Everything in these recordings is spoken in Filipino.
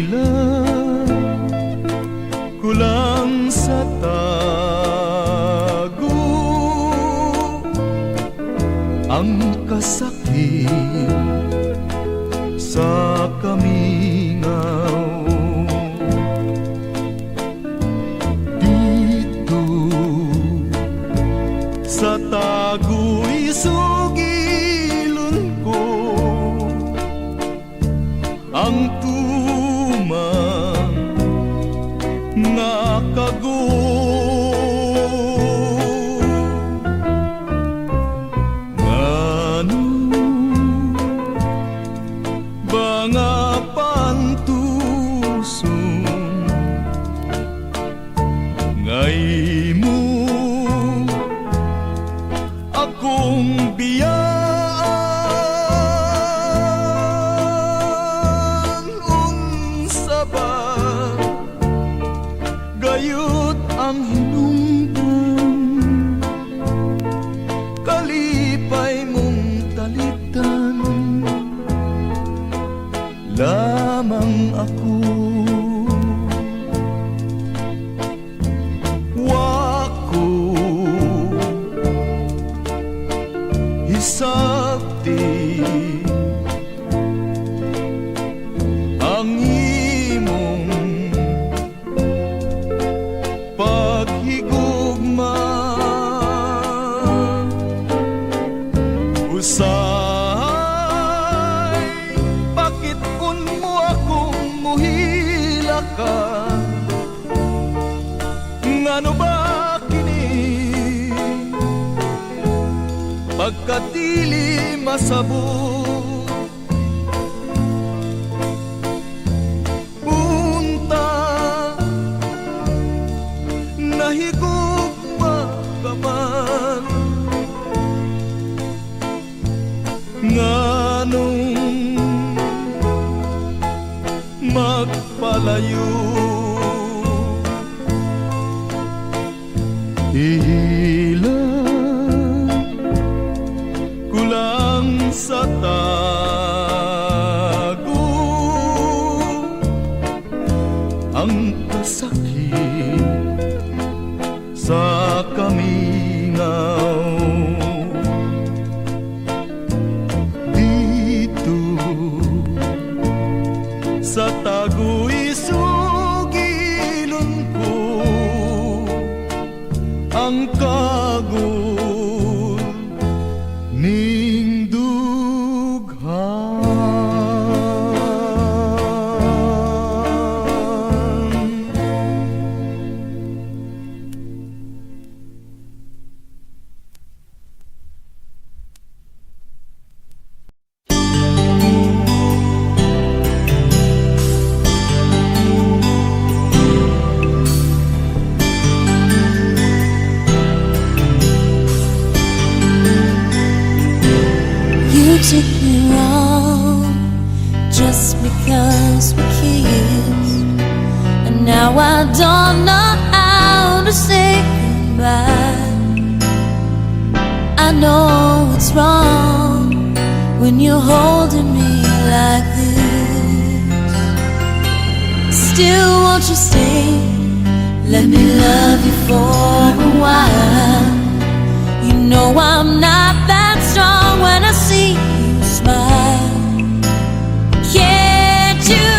Ilan kulang sa tago ang kasakit sa kamingaw. Dito sa tago'y sugilon ko ang tumang nga kago. Ngano ba nga pantusong ngay mo akong biyaan? Unsa ba gayud ang hinungdan, kalipay mong talitan lamang ako. Wako hisabti ang imong paghigugma. Usay pakit-un mo akong muhila ka. Ngano ba kini pagkatili masabot? Unta nahigugma ka man, nganong magpalayo? Ilan kulang sa tago ang kasakit sa kamingaw. Dito sa tago'y sugilon ko ang kagul ning dughan. Took me wrong just because we kissed, and now I don't know how to say goodbye. I know it's wrong when you're holding me like this. Still, won't you stay? Let me love you for a while. You know I'm not that strong when I see you smile. Can't you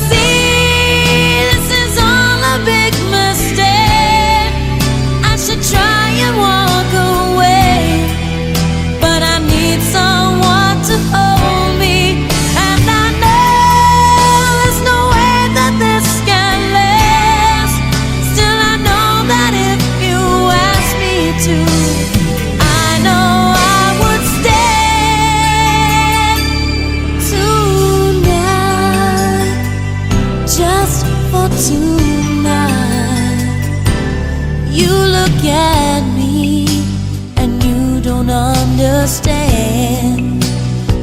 see this is all a big mistake? I should try and walk away, but I need someone to hold me, and I know there's no way that this can last. Still, I know that if you ask me to, I know understand.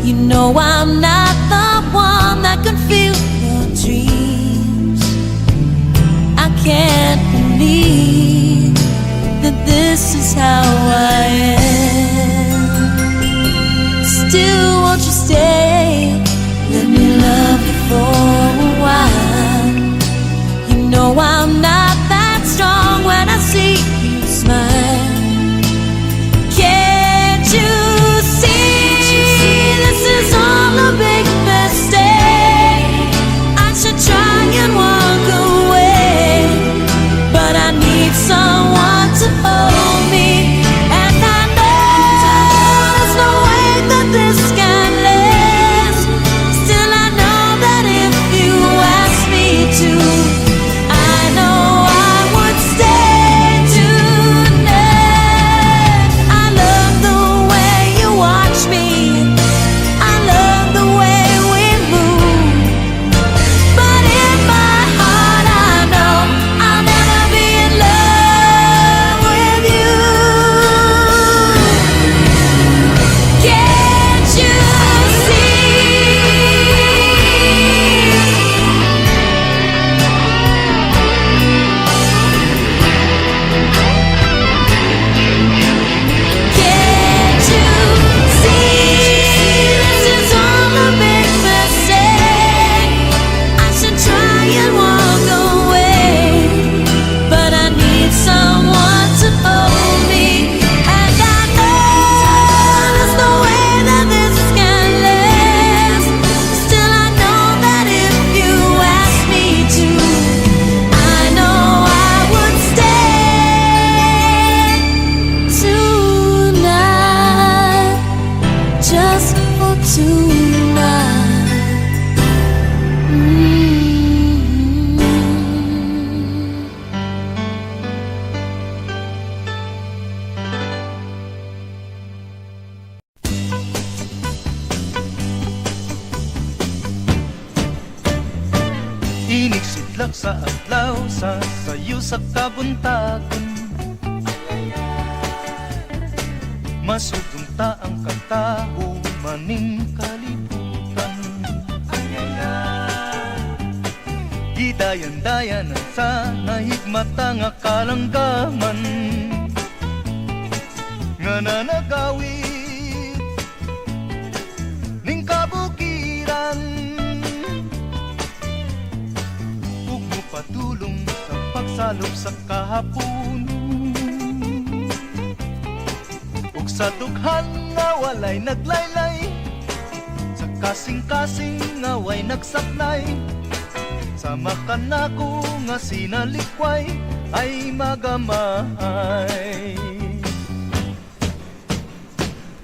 You know I'm not the one that can feel your dreams. I can't believe that this is how I am. Still, won't you stay? Let me love you for a while. You know I'm not that strong when I see you smile. Can't you see this is all a big mistake? I should try and walk away, but I need someone to hold me. And I know there's no way that this can last. Still I know that if you ask me to, I know I would stay tonight. I love the way you watch me, I love the way we move, but in my heart I know I'll never be in love with you. Can't you see? Can't you see? This is all a big mistake. I should try and walk away, but I need someone to hold me. And I know there's no way that this can last. Still I know that if you ask me to, I know I would stay tonight, just for tonight. Iniksidlak sa adlaw sa sayo sa kabuntagon. Masutunta ang katao maning kalibutan. Gidayan-dayan sa nahigmata nga kalanggaman nga nanagawid ning kabukiran. Ug mopadulong sa pagsalop sa kahapon, ug sa dughan nga walay naglaylay, sa kasing-kasing nga way nagsaknay. Sama ka nako nga sinalikway ay magamay.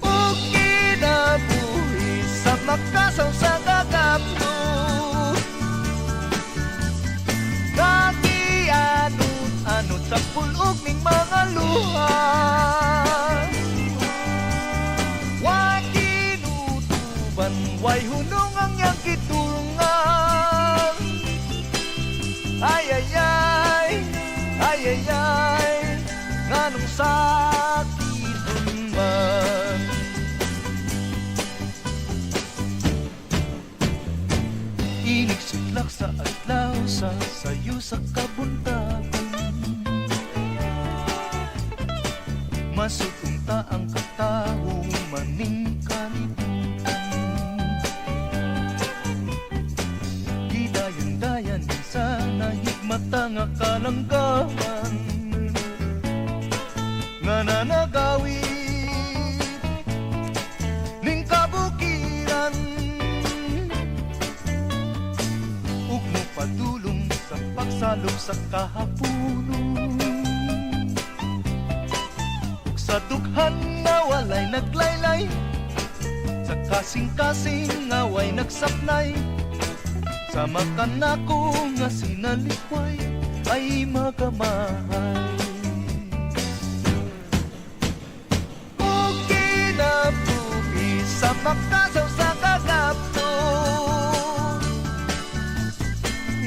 Ug kinabuhi sa makasaw sa gagapno, kagianod-anod sa pulog ning mga luha. Wa kinutuban, way hunong ang iyang kitulungan. Ay ay ay, ay ay ay, nganong sakit man. Iniksidlak sa adlaw sa sayo sa kabuntagon. Masutunta ang katao maning kalibutan. Gidayan-dayan sa nahigmata nga kalanggaman nga nanagawid ning kabukiran. Ug mopadulong sa pagsalop sa kahapunon, ug sa dughan nga walay naglaylay, sa kasing-kasing nga way nagsaknay. Sama ka nako nga sinalikway ay magamahay. Ug kinabuhi sa makasaw sa kagapno,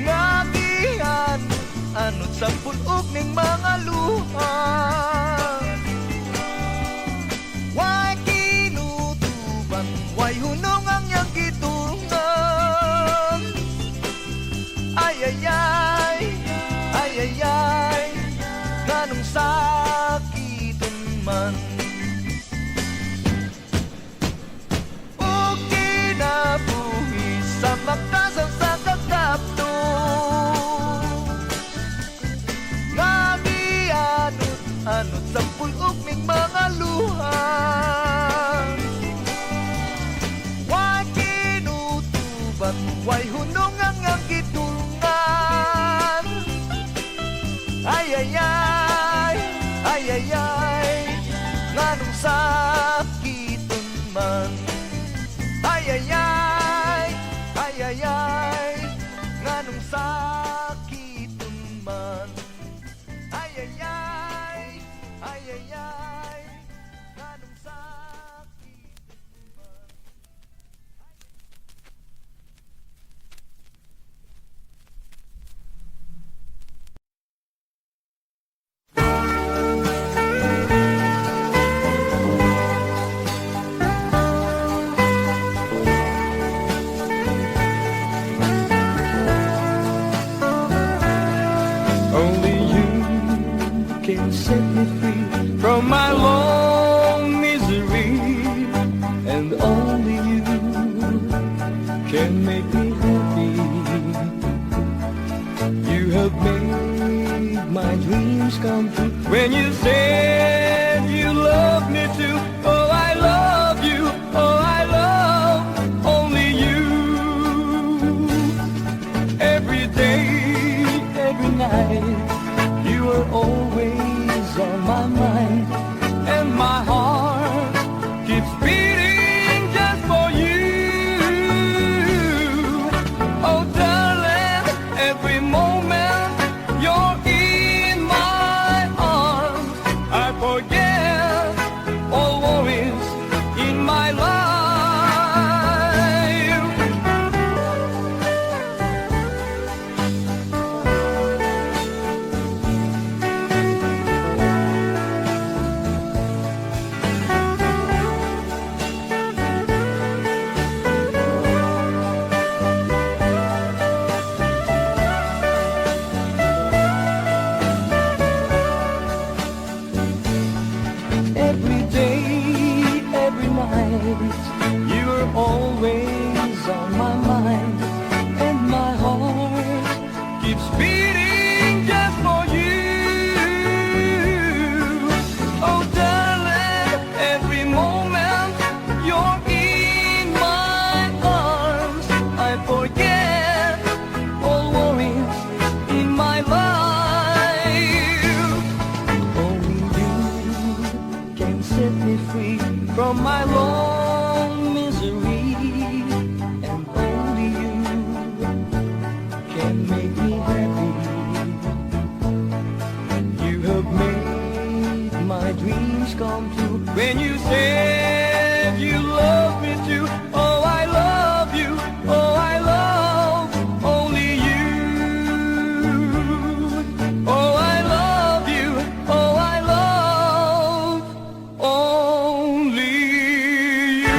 nga gianod sa pulog ning mga luha. Wa night. You're always on my mind, and my heart keeps beating just for you. Oh darling, every moment you're in my arms, I forget all worries in my life. Only you can set me free from my long misery, and only you can make me happy. You have made my dreams come true when you said you love me too. Oh, I love you. Oh, I love only you. Oh, I love you. Oh, I love only you.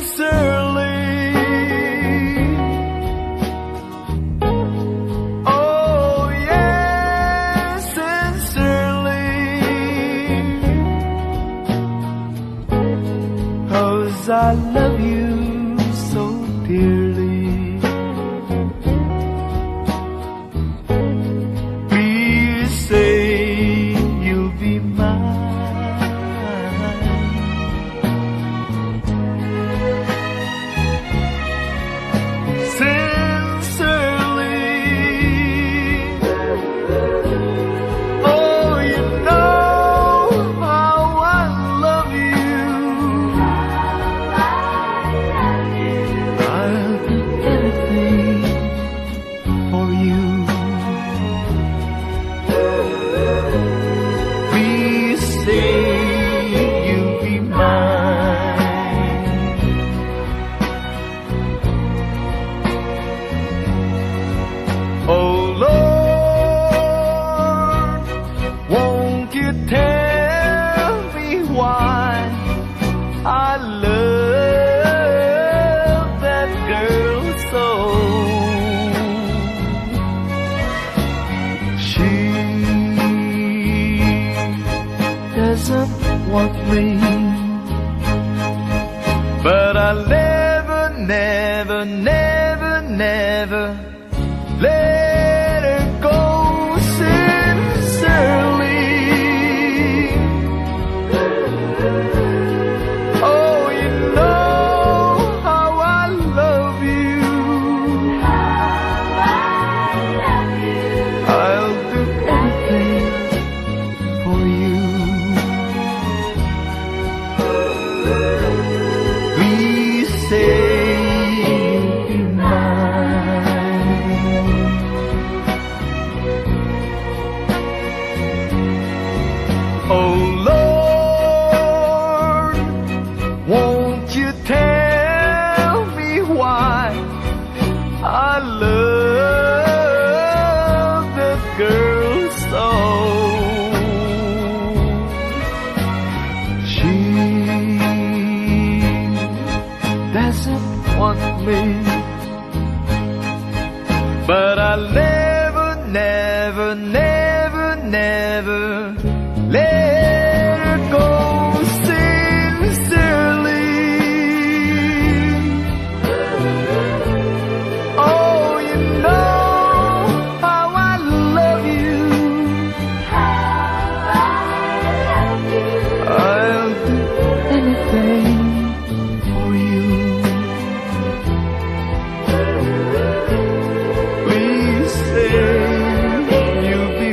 Sincerely, oh yes, sincerely, 'cause I love you so dearly. Please say you'll be mine. Sincerely, oh, you know how I love you. I'll do anything for you. Please say you'll be mine. Oh Lord, won't you tell me why I love that girl so? She doesn't want me, but I'll never, never, never, never let her go. Sincerely, oh, you know how I love you. I'll do anything for you. Please say you'll be mine. Oh Lord, won't you tell me why I love that girl so? She doesn't want me, but I'll never, never, never, never let her go. Sincerely, oh, you know how I love you. I'll do anything for you. Please say you'll be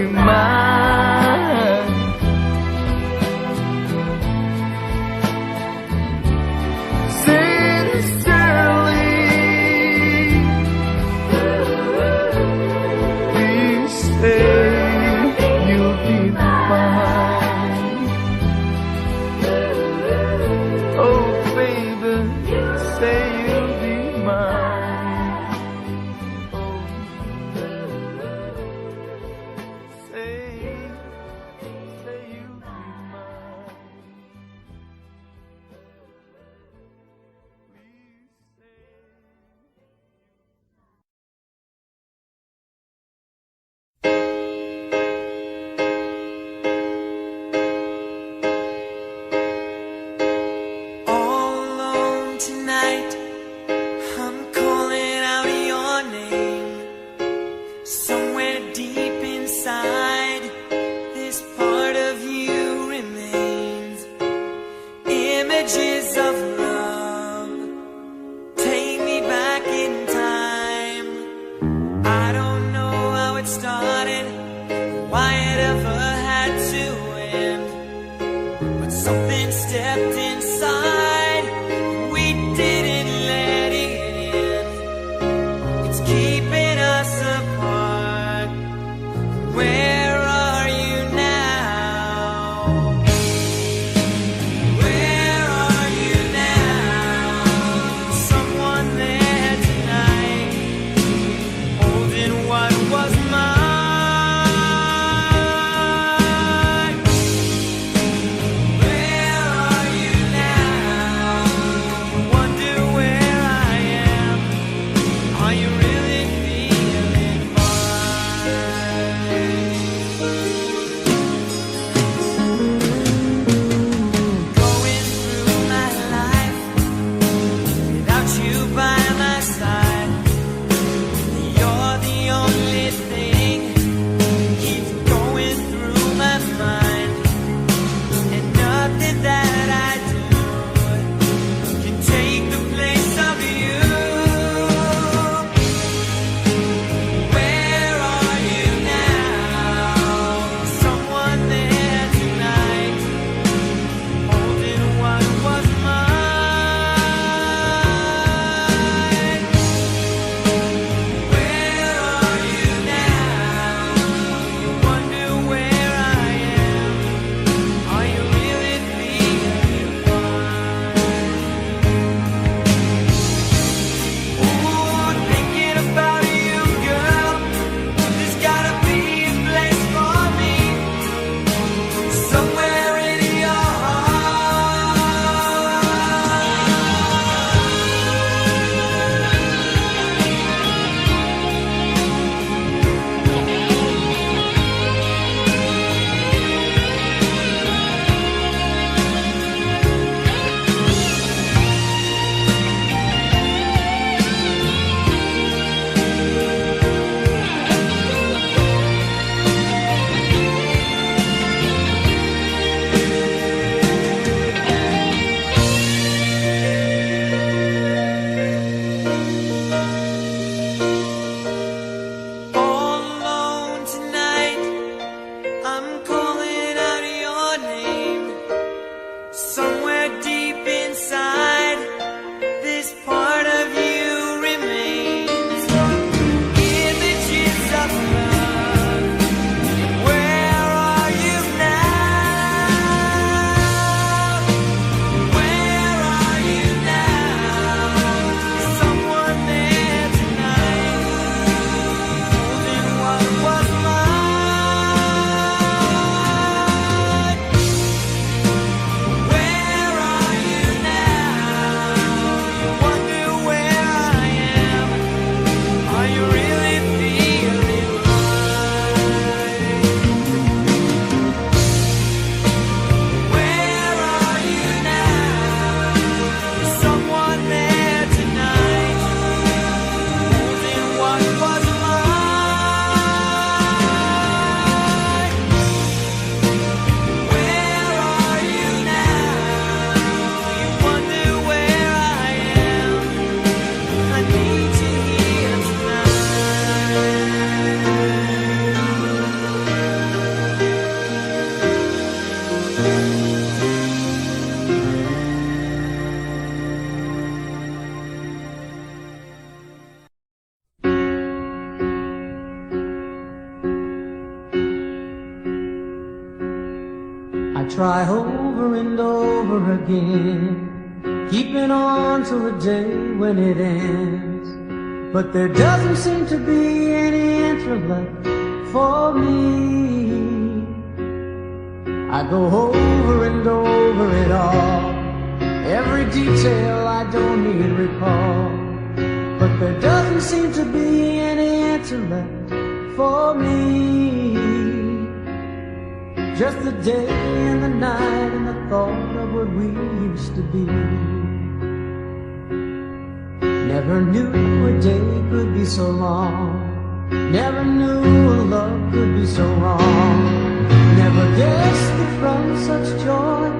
try over and over again, keeping on till the day when it ends. But there doesn't seem to be any answer left for me. I go over and over it all, every detail I don't need recall. But there doesn't seem to be any answer left for me. Just the day and the night and the thought of what we used to be. Never knew a day could be so long, never knew a love could be so wrong. Never guessed that from such joy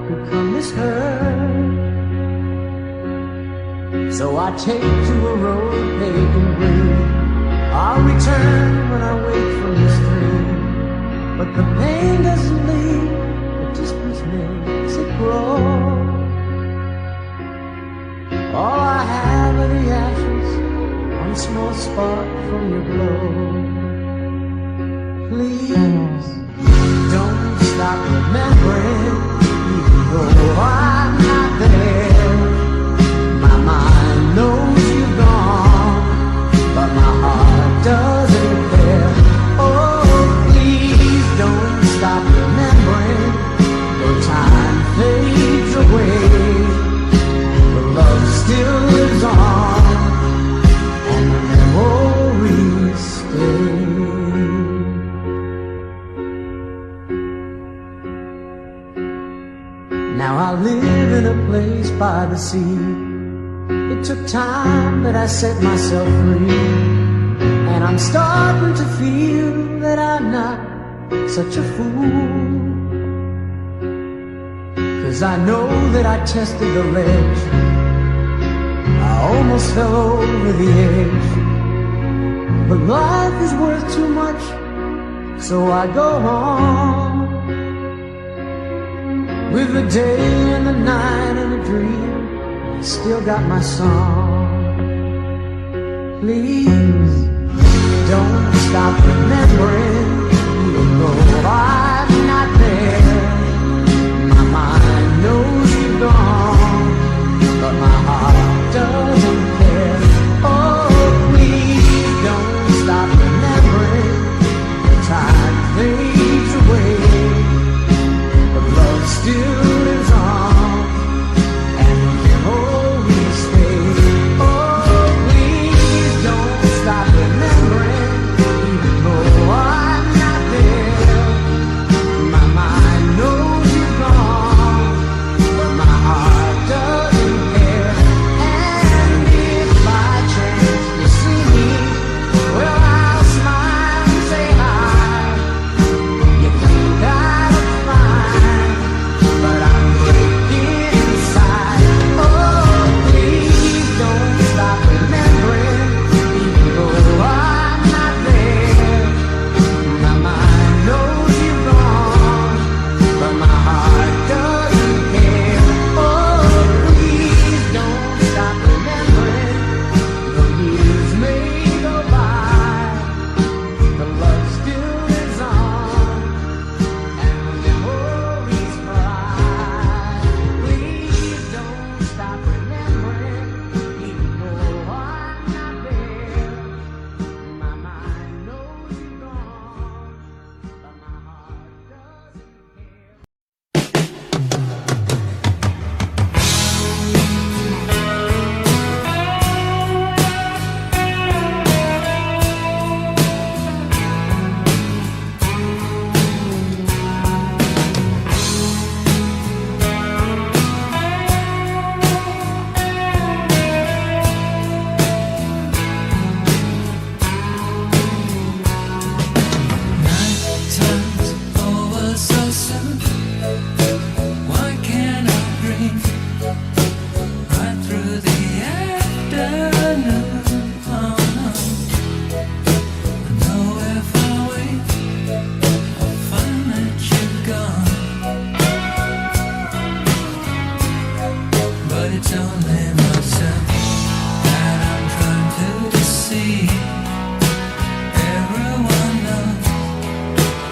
could come this hurt. So I take to a road paved in green, I'll return when I wake from this dream. But the pain doesn't leave, the distance makes it grow. All I have are the ashes, one small spark from your glow. Please don't stop remembering, even though I'm not there. My mind knows you've gone, but my heart doesn't care. Oh, please don't stop remembering, though time fades away. The love still lives on, and the memories stay. Now I live in a place by the sea. It took time, but I set myself free. And I'm starting to feel that I'm not such a fool. 'Cause I know that I tested the ledge, I almost fell over the edge. But life is worth too much, so I go on. With the day and the night and the dream, still got my song. Please don't stop remembering, even though I'm not there. My mind knows you're gone, but my heart doesn't care. Oh, please don't stop remembering, the time fades away, but love still lives on, and the memories stay. Oh, please don't stop remembering, even though I'm not there. My mind knows you're gone, but my heart doesn't care. And if by chance you see me, well, I'll smile and say hi. You think I look fine, but I'm breaking inside. Oh, please don't stop remembering, even though I'm not there. My mind knows you're gone, but my heart doesn't care. Oh, please don't stop remembering, the years may go by, the love still lives on, and the memories fly. Please don't stop remembering, even though I'm not there. My mind knows you're gone, but my heart doesn't care. Time's over so soon. Why can't I breathe right through the afternoon? Oh no, I know if I wait, I'll find that you're gone. But it's only myself that I'm trying to deceive. Everyone knows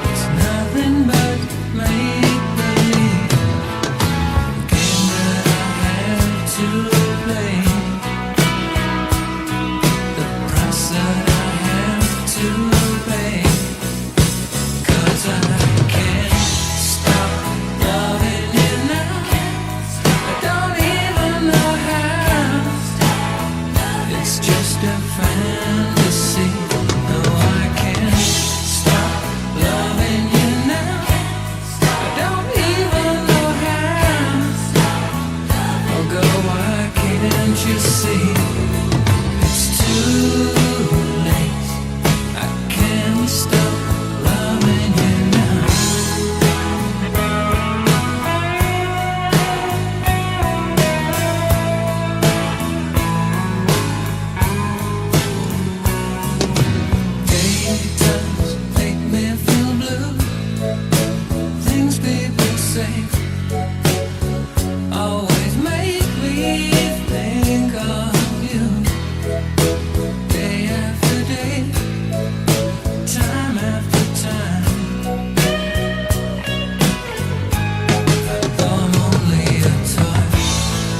it's nothing but make-believe. can't you see? It's too late. I can't stop loving you now. Daytimes make me feel blue. Things people say always make me think of you. Day after day, time after time. Though I'm only a toy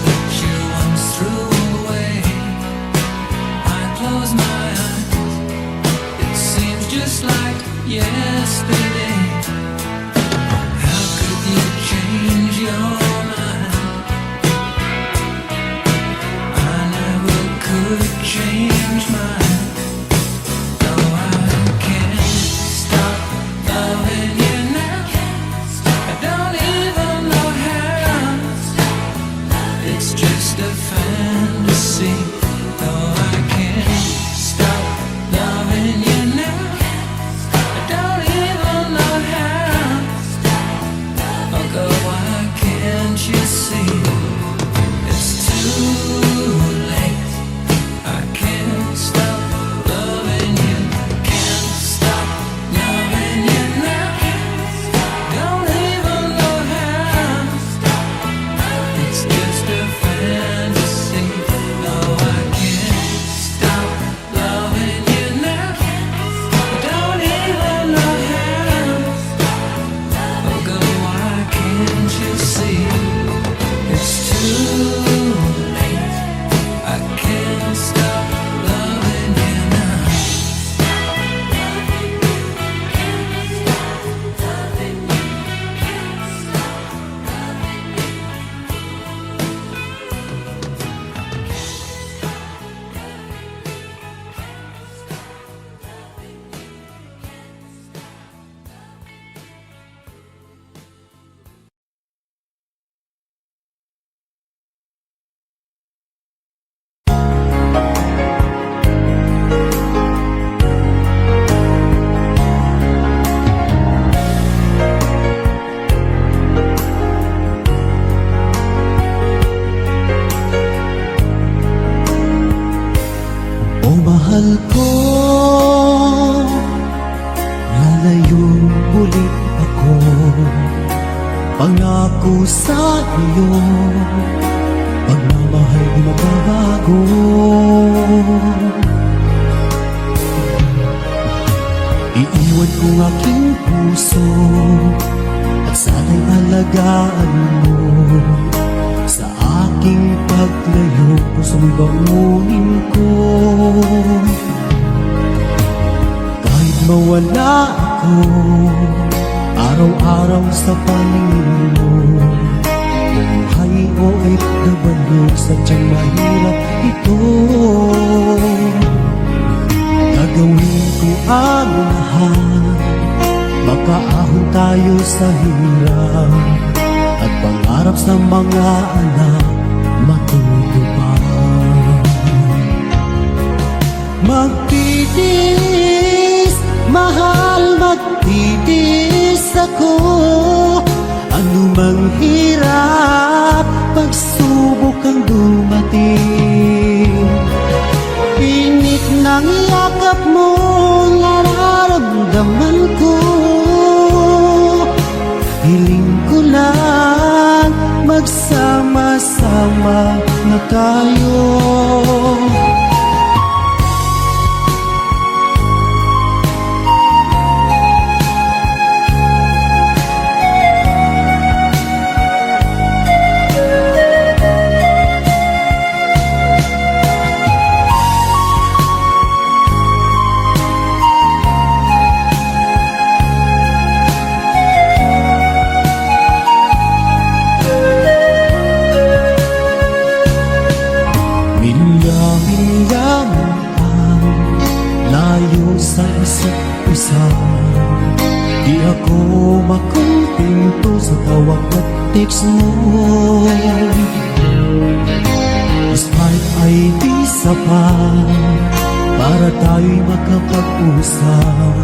that you once threw away, I close my eyes, it seems just like yesterday. How could you change your mind? I never could change mine. No, I can't stop loving you now. I don't even know how. It's just a fantasy. No, I can't stop loving you now. I don't even know how. Oh, girl, why can't you see? It's too late. I can't stop loving you. Can't stop loving you now. Don't even know how. It's just a fantasy. No, I can't stop loving you now. Don't even know how. Oh, girl, why can't you see? It's too late. I can't stop loving you now. O mahal ko, lalayong ulit ako. Pangako sa iyo, pagmamahal di magbabago. Iiwan ko aking puso at sana'y alagaan mo. Sa aking paglayo, pusong bangunin ko. Kahit mawala ako, araw-araw sa paningin mo. Buhay o OFW, sadyang mahirap ito. Gagawin ko ang lahat, makaahon tayo sa hirap, at pangarap sa mga anak matutupad. Magtitiis, mahal, magtitiis ako. Anumang hirap, pagsubok ang dumating. Init ng yakap mo, nararamdaman ko. Hiling ko lang, magsama-sama na tayo. Sa isa't isa, di ako makontento sa tawag at text mo. Despite sapat para tayo'y makapag-usap.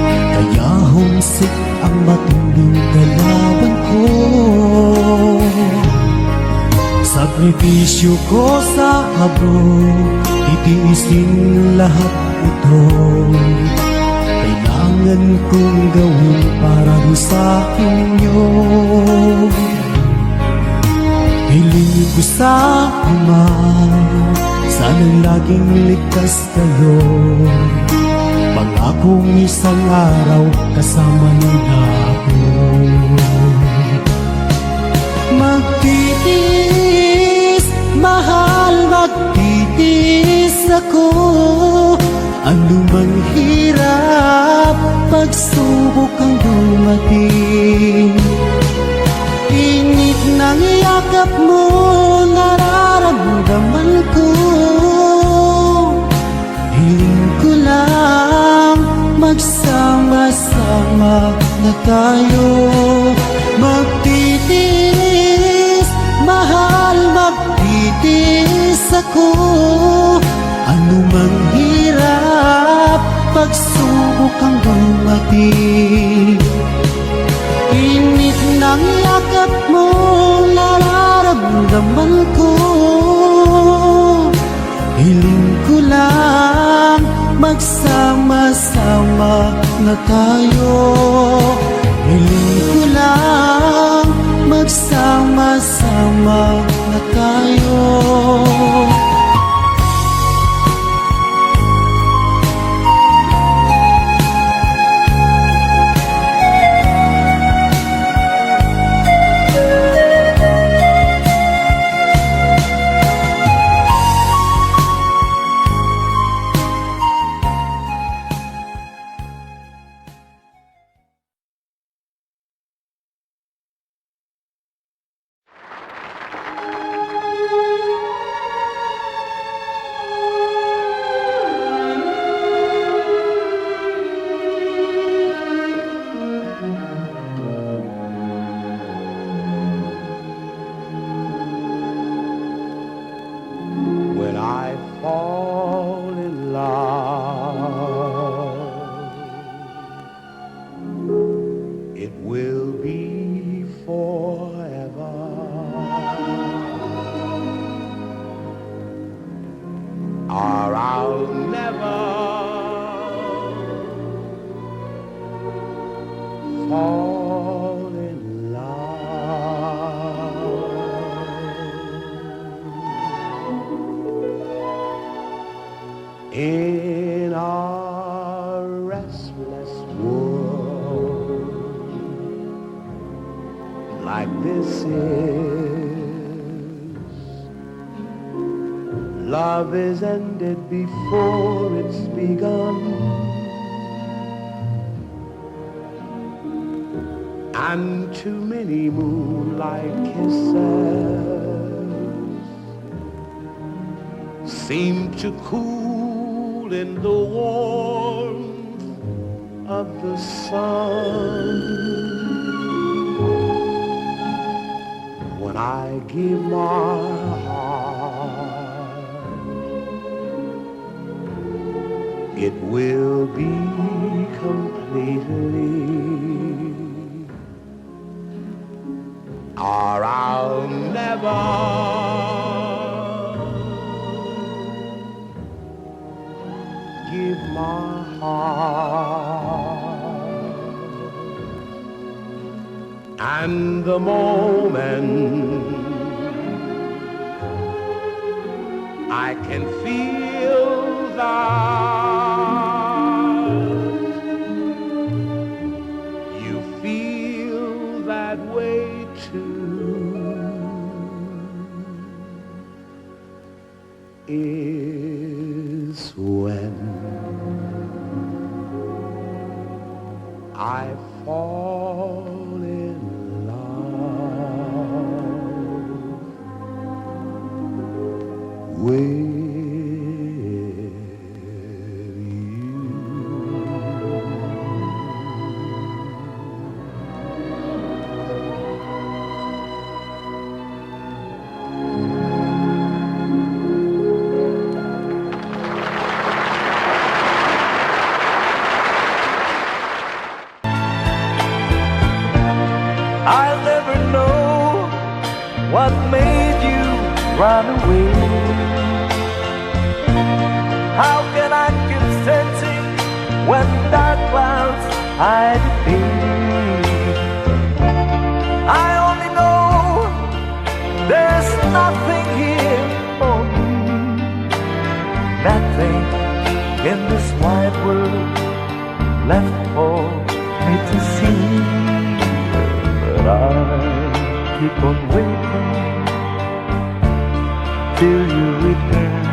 Kaya homesick ang matinding kalaban ko. Sakripisyo ko sa abroad, titiisin lahat ito. Kailangan kong gawin para sa inyo. Hiling ko sa Ama, sana'y laging ligtas kayo. Pangakong isang araw kasama nila ako. Magtitiis, mahal, magtitiis ako. Ano mang hirap, pagsubok ang dumating. Init ng yakap mo, nararamdaman ko. Hiling ko lang, magsama-sama na tayo. Magtitiis, mahal, magtitiis ako. Ano mang hirap, pagsubok ang dumating. Init ng yakap mo, nararamdaman ko. Hiling ko lang, magsama-sama na tayo. Hiling ko lang, magsama-sama na tayo. When I fall in love, it will be forever. Or I'll never fall in love. In our restless world, like this is, love is ended before it's begun, and too many moonlight kisses seem to cool in the warmth of the sun. When I give my heart, it will be completely, or I'll never give my heart. And the moment I can feel that you feel that way too is when I fall in love with you. run away. How can I keep sensing when dark clouds hide the day? I only know there's nothing here for me, nothing in this wide world left for me to see. But I keep on waiting till you return.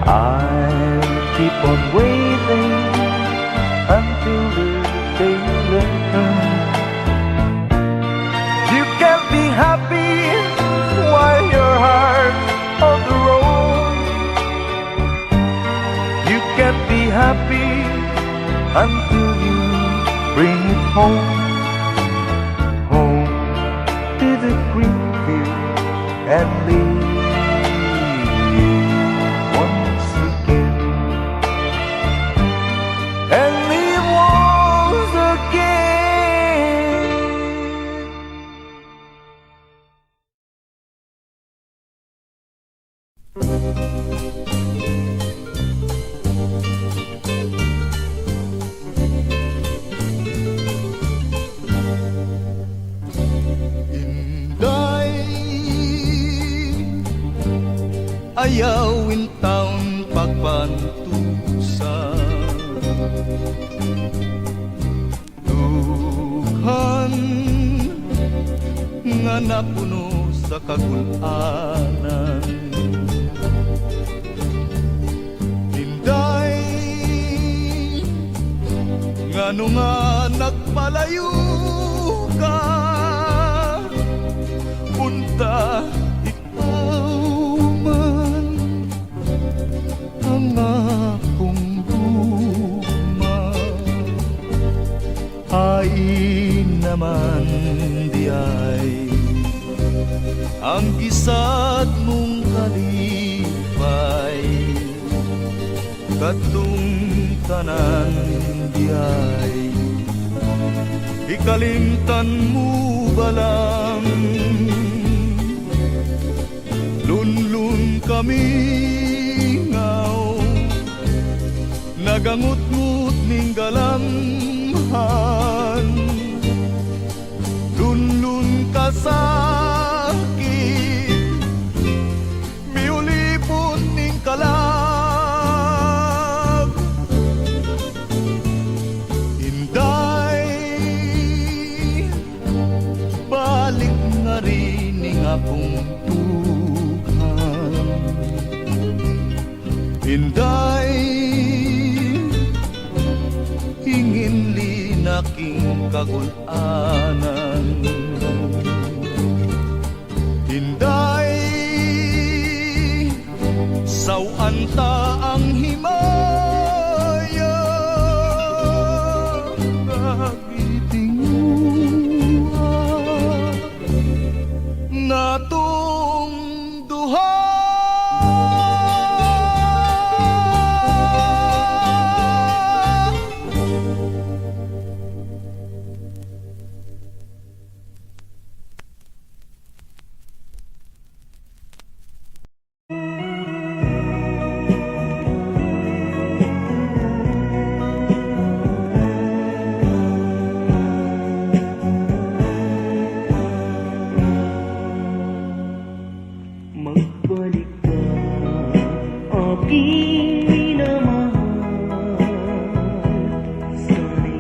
I'll keep on waiting until the day you return. You can be happy while your heart's on the road. You can be happy until you bring it home, home to the green field and leave once again, and leave once again. Inday, ayawin taon pagpantusa, dughan nga napuno sa kagulanan. Inday, ngano nga nagpalayo ka, punta ikaw man ang akong guma. Ay naman di ay ang gisad mong kalipay, katong tanan di ay ikalimtan mo balang. Lunlun kami ngaw, nagangut-ngut ning galamhan. Lunlun ka sakit, miulipon ning kalag. Inday, balik nga rin ning akong tughan. Inday, hingin linaking kagulanan. Inday, sawan ta ang himaya, kagitinguha natong duha. Magbalik ka, aking minamahal. Sana'y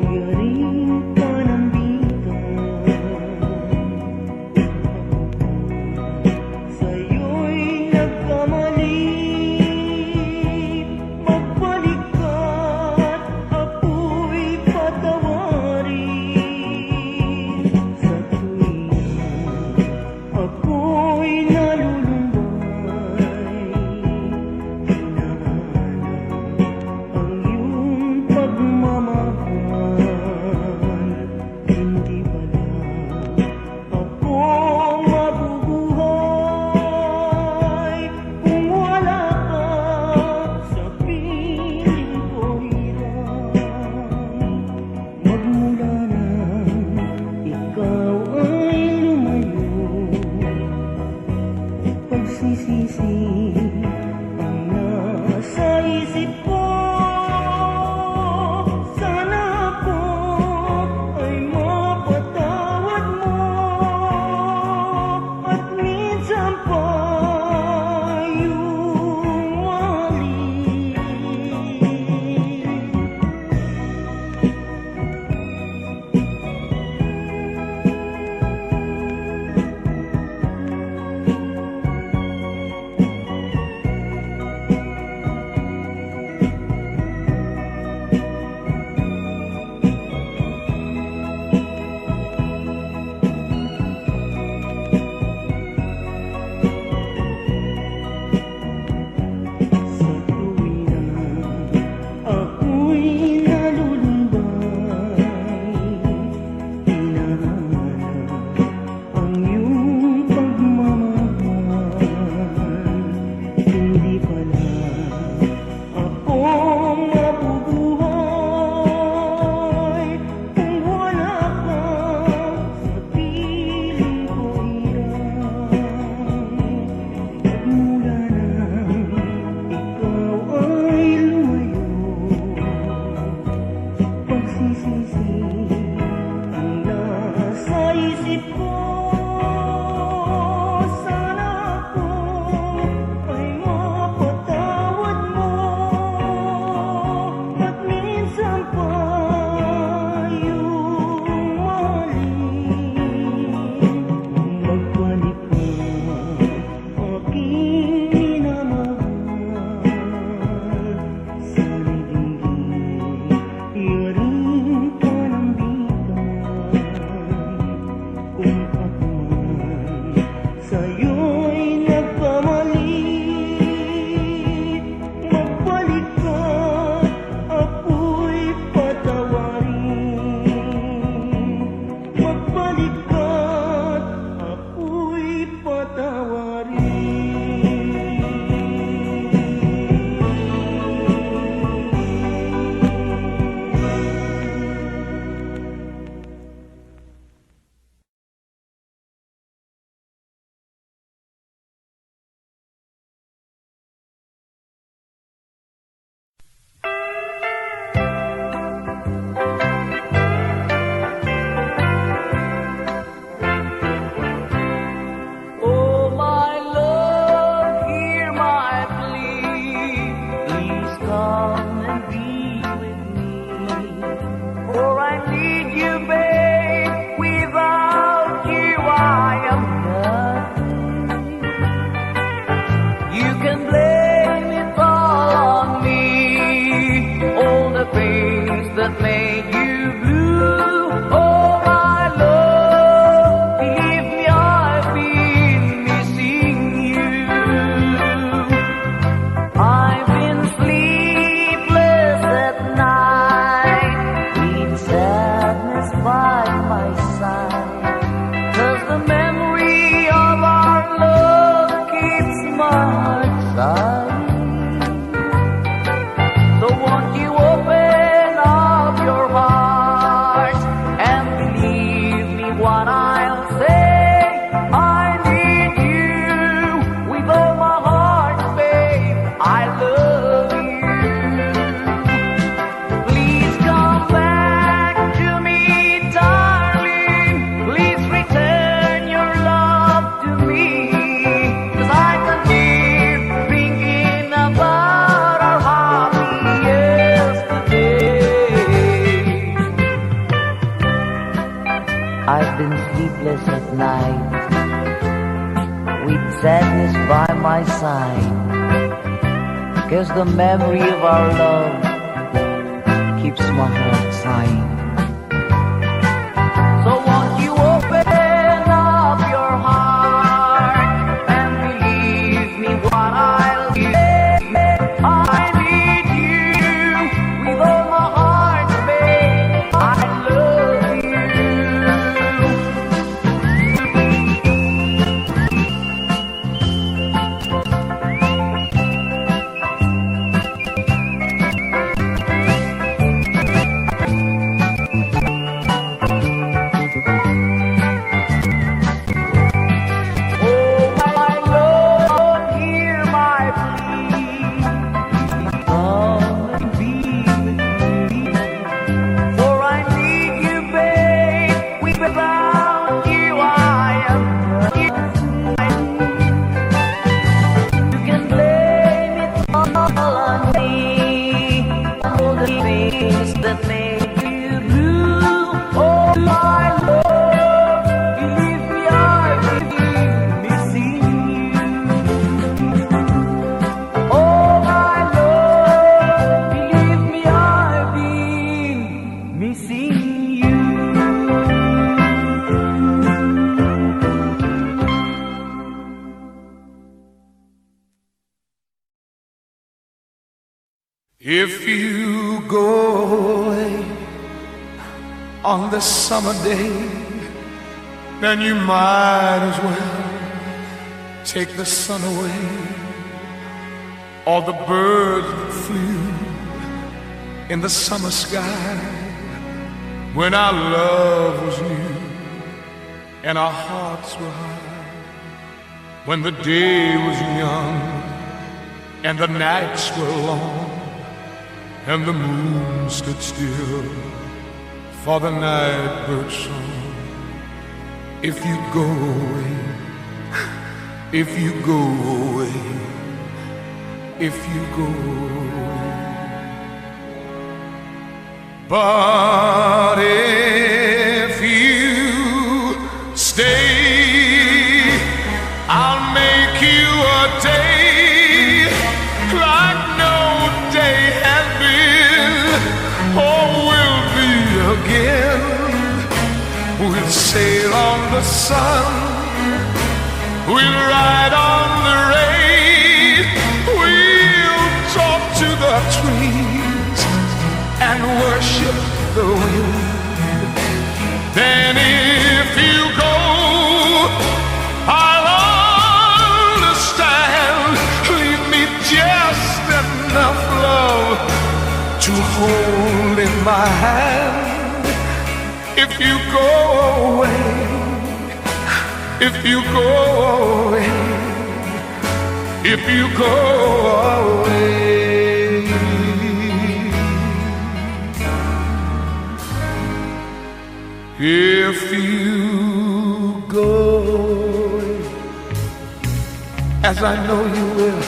galing ka ng sa'yo'y nagkamali. Magbalik ka't ako'y patawarin. Sa tuwing ako'y nalulumbay, pagsisisi ang nasa isip ko. Sana ako ay mapatawad mo at minsan pa yung mali. Sa tuwing ako'y nalulumbay, hinahanap ang iyong pagmamahal. Hindi pala ako mabubuhay kung wala ka sa piling ko, hirang. At mula nang ikaw ay lumayo, pagsisisi ang nasa isip ko. Sana ako ay mapatawad mo at minsan pa yung mali. Magbalik ka, aking minamahal. Sana'y dinggin, iyarin ka ng bigay. Kung ako man sa'yo'y nagkamali, magbalik ka, ako'y patawarin. Magbalik ka, ako'y patawarin. Oh, my love, hear my plea. Please come and be with me. For I need you, babe. Without you, I am nothing. You can blame it all on me. All the things that made you blue. Oh, my love, believe me, I've been missing you. I've been sleepless at night, with sadness by my side. 'Cause the memory of our love keeps my heart sighing. So won't you open up your heart and believe me what I'll say? I need you with all my heart, babe. I love you. Please come back to me, darling. Please return your love to me. 'Cause I can't keep thinking about our happy yesterday. I've been sleepless at night, with sadness by my side. 'Cause the memory of our love keeps my heart sighing. So won't you open up your heart and believe me what I'll say? I need you with all my heart, babe. I love you. If you go away on the summer day, then you might as well take the sun away. All the birds that flew in the summer sky when our love was new and our hearts were high, when the day was young and the nights were long and the moon stood still for the night bird song. If you go away, if you go away, if you go away. But if you stay, I'll make you a day like no day has been or will be again. We'll sail on the sun, we'll ride on the rain, we'll talk to the trees and worship the wind. Then if you go, I'll understand. Leave me just enough love to hold in my hand. If you go away, if you go away, if you go away. If you go away, as I know you will,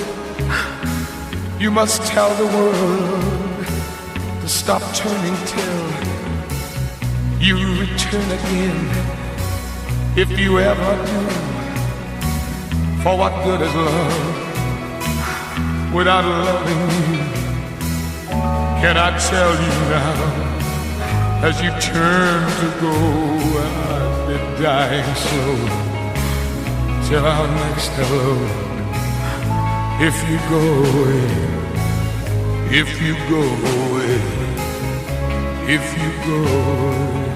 you must tell the world to stop turning till you return again. If you ever do, for what good is love without loving you? Can I tell you now, as you turn to go, I've been dying slow till our next hello. If you go away, if you go away, if you go away.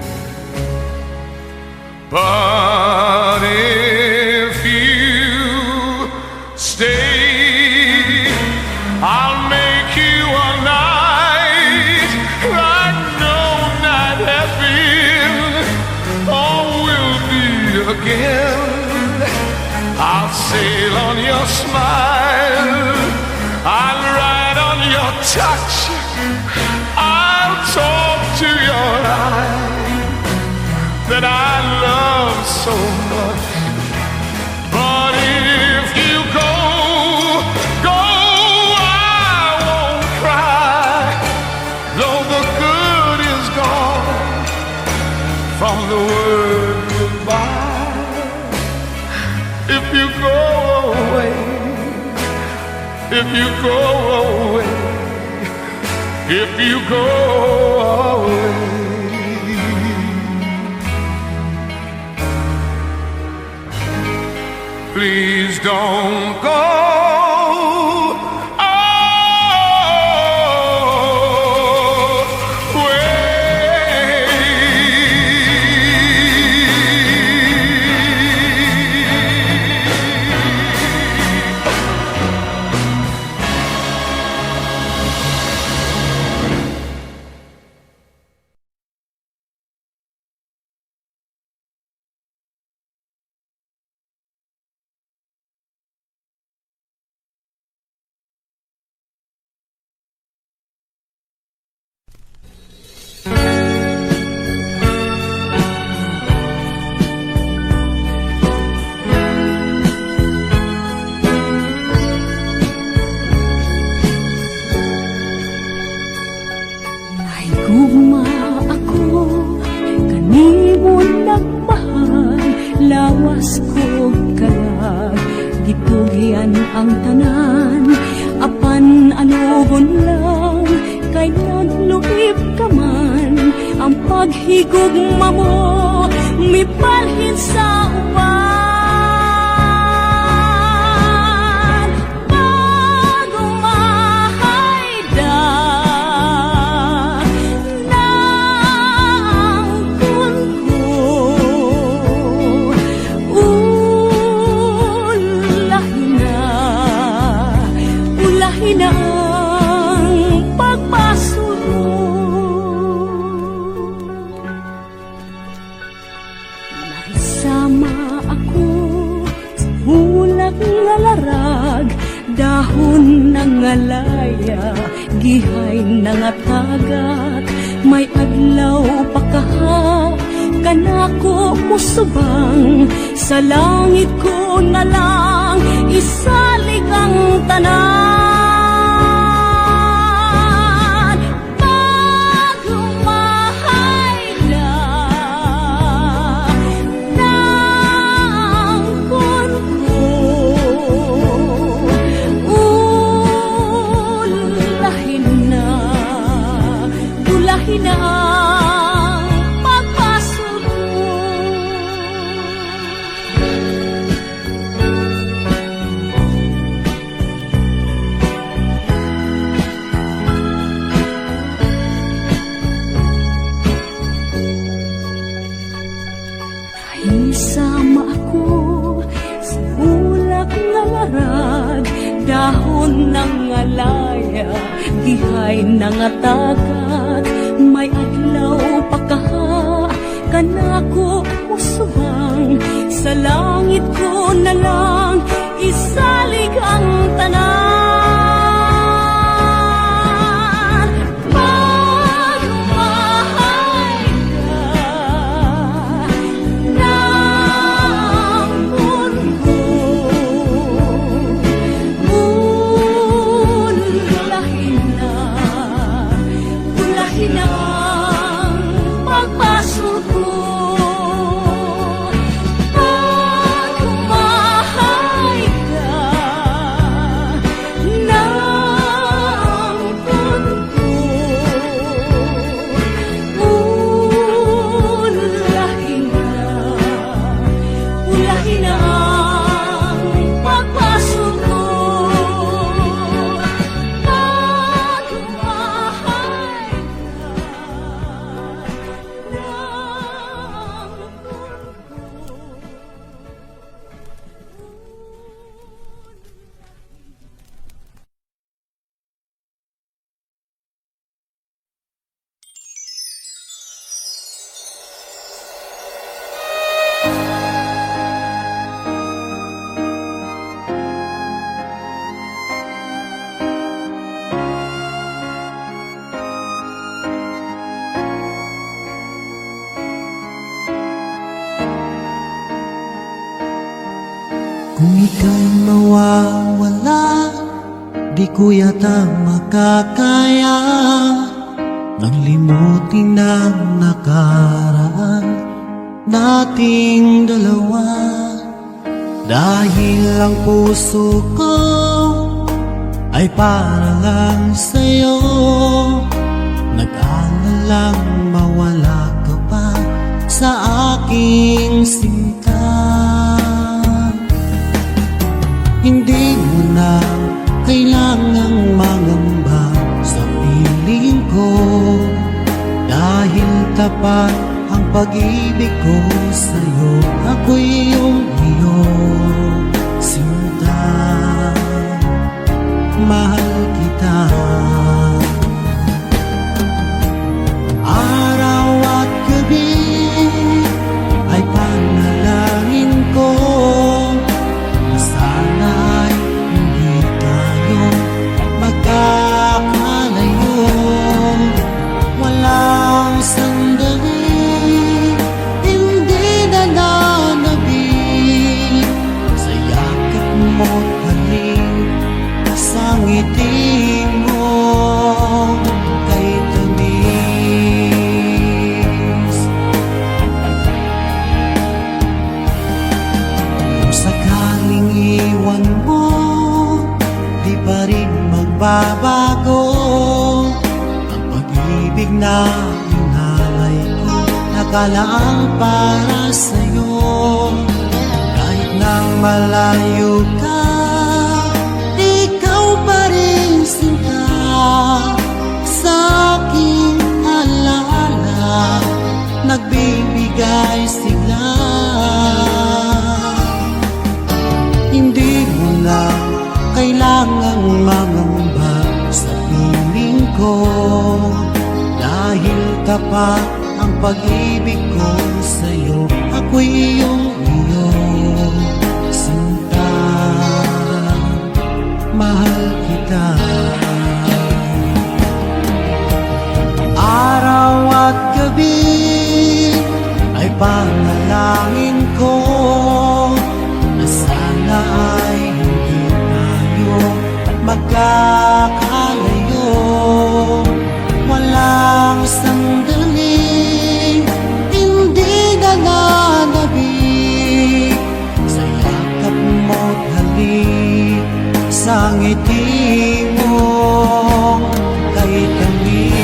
But if you stay, I'll make you a night like no night has been or will be again. I'll sail on your smile, I'll ride on your touch, I'll talk to your eyes that I love so much. But if you go, I won't cry, though the good is gone from the word goodbye. If you go away, if you go away, if you go away. Please don't go lawas kog kalag gitugian ang tanan apan anugon lang kay nagluib ka man ang paghigugma mo mipalhin sa uwan bago mahay dahon ng alaya, gihay ng atagat, may adlaw pa kaha, kanako musubang, sa langit ko na lang, isalig ang tanan. Paghumahay na ng kunko, ulahin na ang pagpasok mo. Isama ako sa ulap na larag, dahon ng alaya, gihay ng atagat, may adlaw pa kaha, kanako musubang, sa langit ko na lang, isalig ang tanan. Paghumahay ka ng mundo, ulahin na ang pagpasok ko. Paghumahay ka ng mundo, ulahin na ang pagpasok ko. Kung ika'y mawawala, di ko yata makakaya nang limutin ang nakaraan nating dalawa. Dahil ang puso ko ay para lang sa'yo, nag-aalalang mawala ka pa sa aking sinta. Hindi mo na kailangang mangamba sa piling ko, dahil tapat ang pag-ibig ko sa'yo. Ako'y iyong sinta, mahal kita. Araw at gabi ay panalangin ko, sana'y hindi tayo magkakalayo. Walang sandali, hindi nananabik sa yakap mo't halik, sa ngiti mo kay tamis. Kung sakaling iwan mo, di pa rin magbabago ang pag-ibig na inalay ko, nakalaang para sa'yo. Kahit nang malayo ka, ikaw pa rin sinta sa aking alaala, nagbibigay sigla. Hindi mo na kailangang mangamba sa piling ko, dahil tapat ang pag-ibig ko sa'yo. Ako'y iyong sinta, mahal magkakalayo. Walang sandaling hindi nananabik sa yakap mo't halik, sa ngiti mo kay tamis.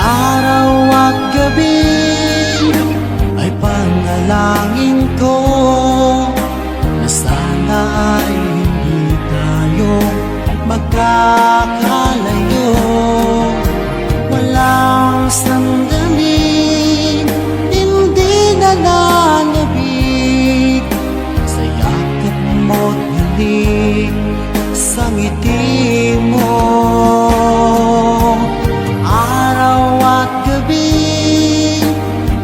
Araw at gabi ay panalangin ko na sana ay hindi tayo magkakalayo. Walang sandaling hindi nananabik sa yakap mo't halik, sa ngiti mo. Araw at gabi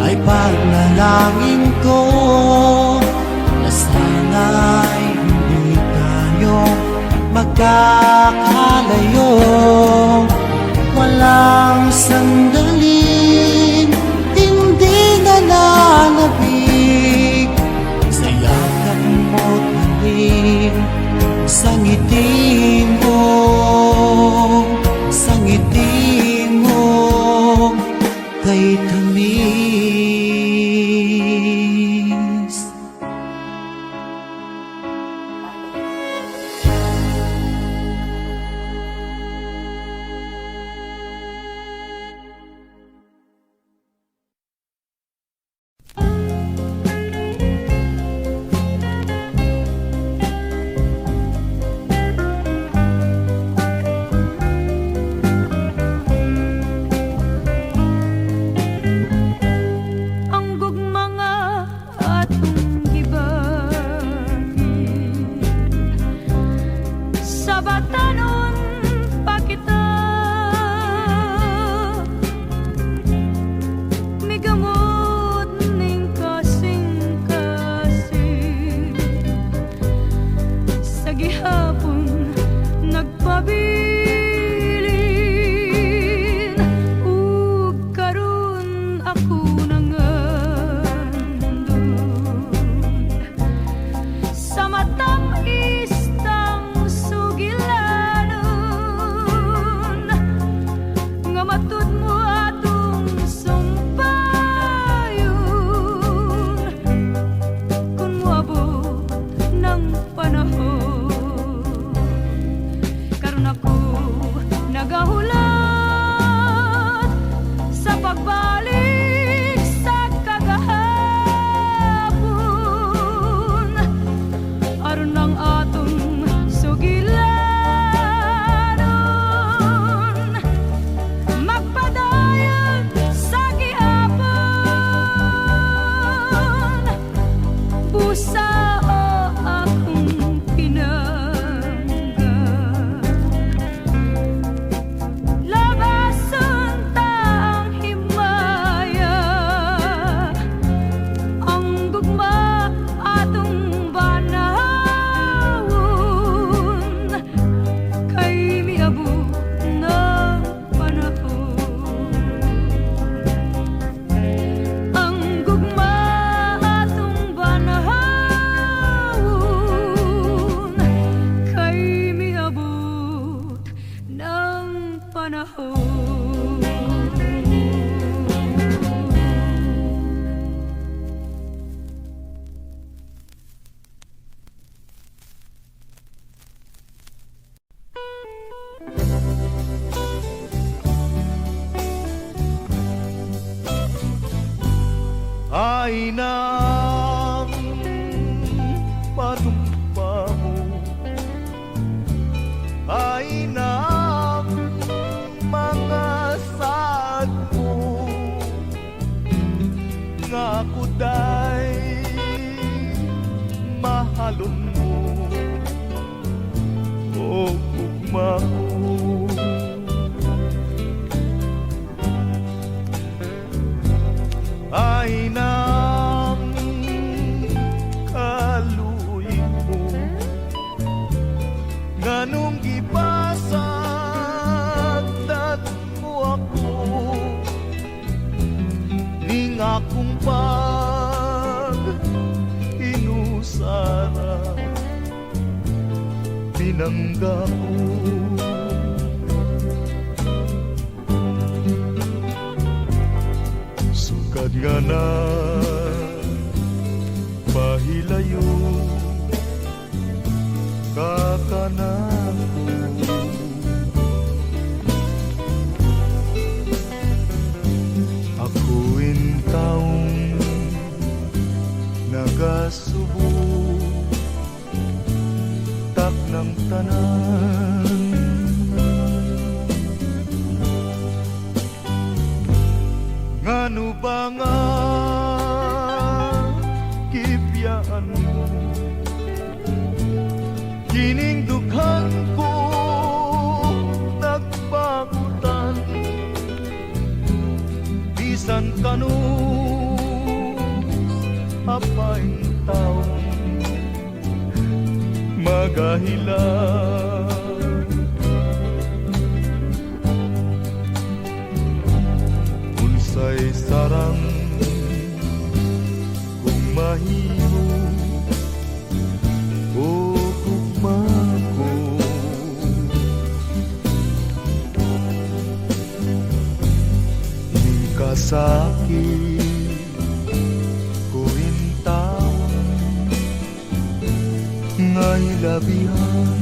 ay panalangin ko na sana ay hindi tayo magkakalayo. Walang sandaling hindi nananabik sa yakap mo't halik, sa ngiti mo, sa ngiti mo kay tamis. Ang gugmanga atong gibagi sa batanon pa kita migamot ning kasing-kasing sa gihapon nagpabilin ug karon ako nangandun sa matamis-tang sugilanon nga matud mo atong sumpayon kung moabot ng panahon. Karon ako nagahulat sa pagbalik sa kagahapon, aron ang atong sugilanon magpadayon sa gihapon. Busa o akong pinangga, labason ta ang himaya, ang gugma atong banawon kay miabot ng panahon. Ang gugma atong banawon kay miabot ng panahon. Ay nang patumpa mo, ay nang mga sagpo nga kuday mahalon mo o ugma ko. Ay nang kaluoy ko, nganong gipasagdat mo ako, ning akong inusara pinangga ko. Sugad nga na pahilayo kakanako, akuin taong nagasubo tak ng tanan. Ngano ba nga kibiyaan mo kining dughan ko nagpagutan, bisan kanus apaing taong magahilan. Unsay sarang kung mahimo o gugma ko, ning kasakit ko rin taon nga'y labihan.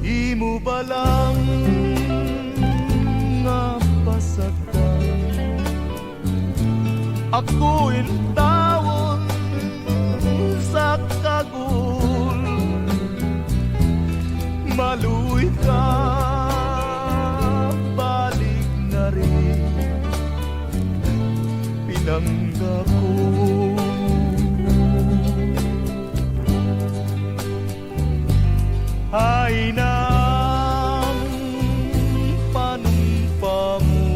Imo ba lang nga pasagdan, ako intawon sa kagul, maluy ka balik na rin pinangga ko. Ay nang panumpa mo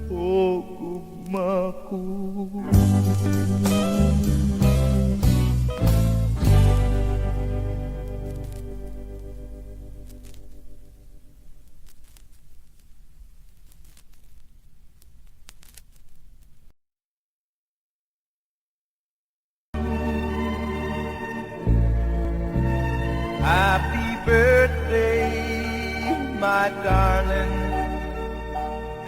o gugma ko. Happy birthday, my darling,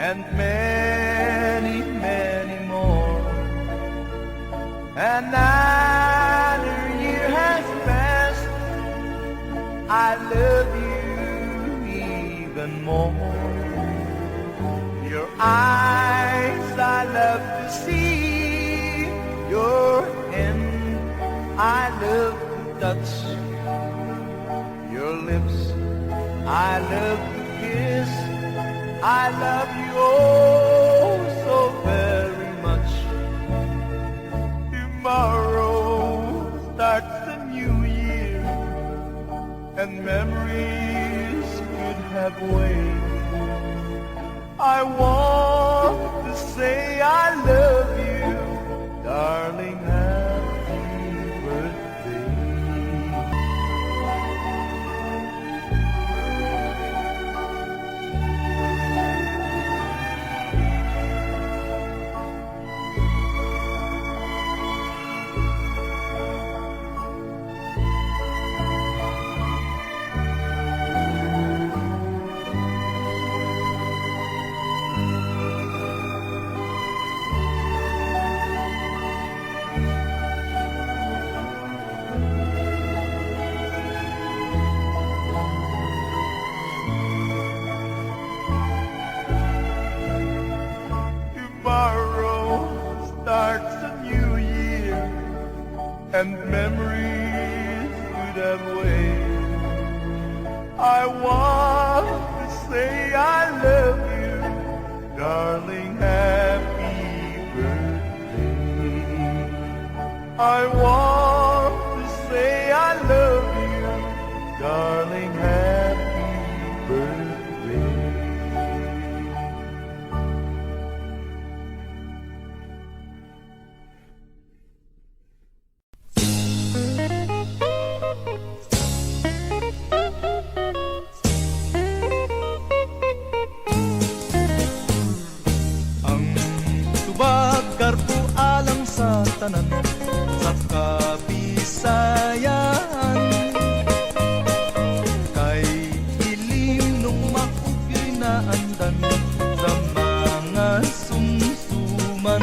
and many, many more. Another year has passed, I love you even more. Your eyes I love to see, your hand I love to touch, your lips I love to kiss. I love you oh so very much. Tomorrow starts the new year, and memories could have waited. I want to say I love you, darling. Happy birthday. I want to say I love you, darling, happy birthday. Ang tubag karpo alang sa tanan sa Kabisayan, kay ilim nung maugyoy na andan sa mga sumsuman.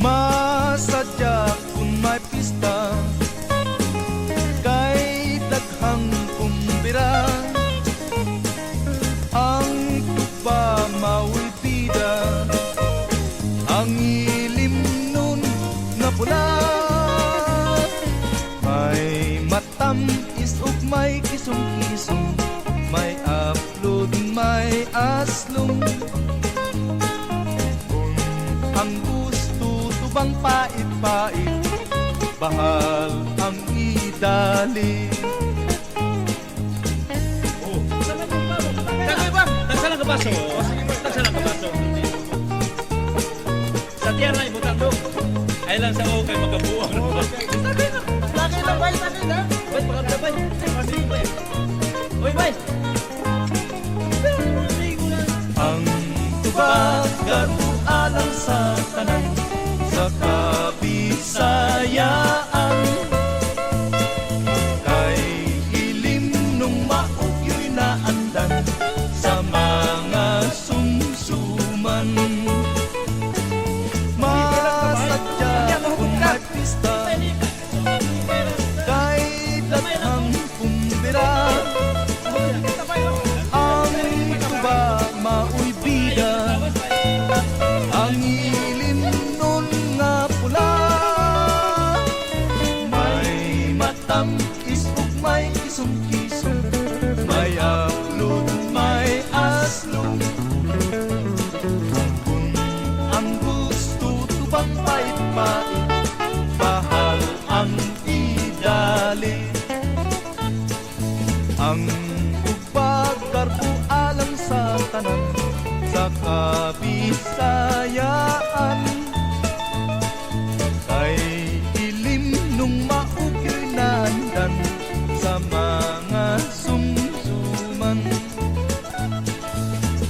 Masadya kung may pista kay daghang kumbira, ang tupa maulpida, ang ilim nun nga pula. May matamis ug may kisong-kisong, may upload, may aslong. Kung ang gusto tubang pait-pait, bahal ang idali. Tagsalang ka baso. Tagsalang ka baso. Sa tiyara ibutang do. Ay lang sa o kay magabuang. Laki lang bay, laki na. Bay, pakabda bay. Kasi bay. Oy bay. Ang tubag karpo alang sa tanan sa Kabisayaan, kay ilim nung maugyoy na andan sa mga sumsuman. Masadya kung may pista kay daghang kumbira, ang tuba maoy bida, ang ilim nun nga pula. May matamis ug may kisong-kisong, may upload, may aslong. Kung ang gusto tubang pait-pait, bahal ang idali. Ang ugpag karpo alang sa tanan sa Kabisayaan, kay ilim nung maugyoy na andan sa mga sumsuman.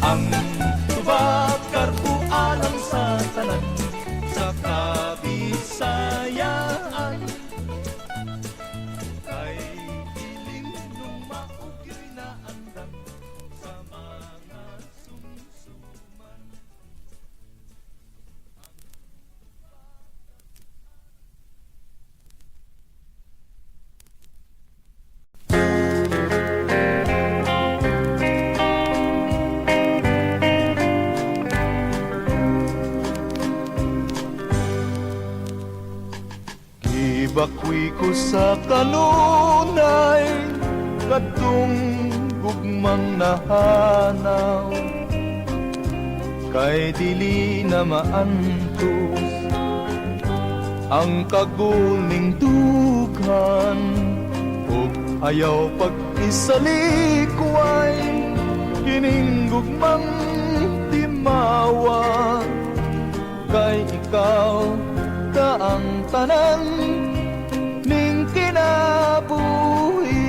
Ang tubag karpo alang sa tanan sa Kabisayaan, kay ilim nung maugyoy na andan sa mga sumsuman. Gibakwi ko sa kanunay kadtong gugmang nahanaw, kay dili na maantos ang kaguling dughan, ug ayaw pag-isalikway kining gugmang timawa, kay ikaw ka ang tanan ning kinabuhi.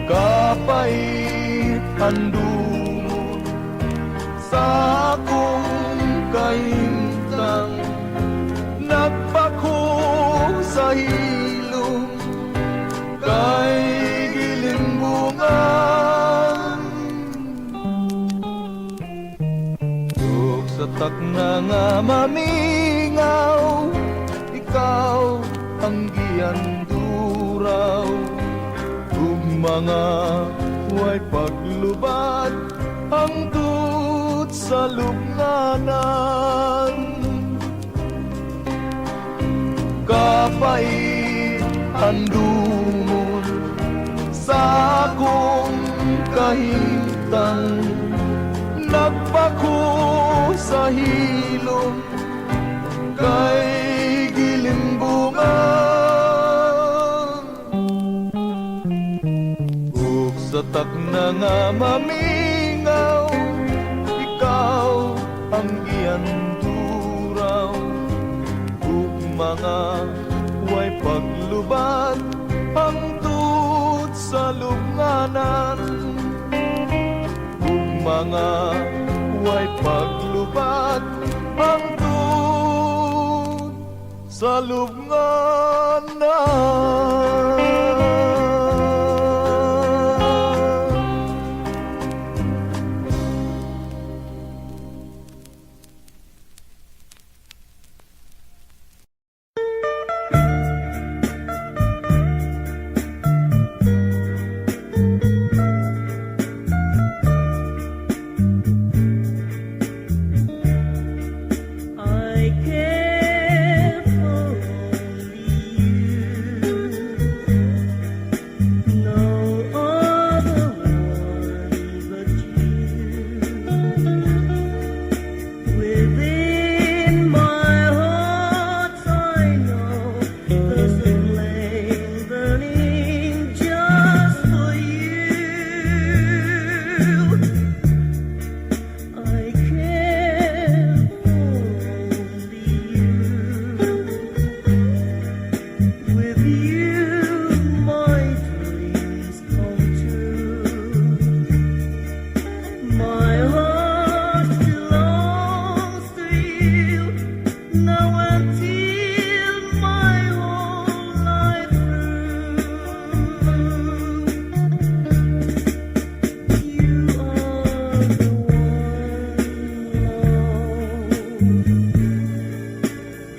Kapait handumon sa akong kahimtang, nagpako sa hilom kay gilimbungan. Ug sa takna nga mamingaw, ikaw ang gianduraw, ug mga way paglubad hangtod sa lubnganan. Kapait handumon sa akong kahimtang, nagpako sa hilom kay gilimbungan ug sa takna nga mamingaw ikaw ang giyanturaw ug mga way paglubat hangtod sa lubnganan ug mga way paglubat hangtod sa lubnganan. I care for only you, no other one but you. Within my heart I know there's a flame burning just for you. I care only you. With you, my dreams come true. My heart belongs to you now until my whole life through. You are the one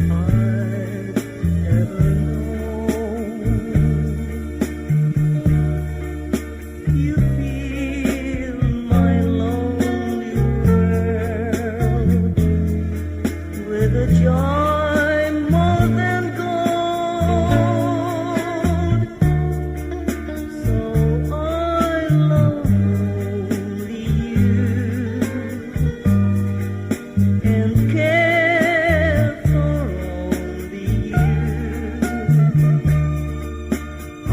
I've ever known. You fill my lonely world with a joy more than gold. So I love only you and care for only you. I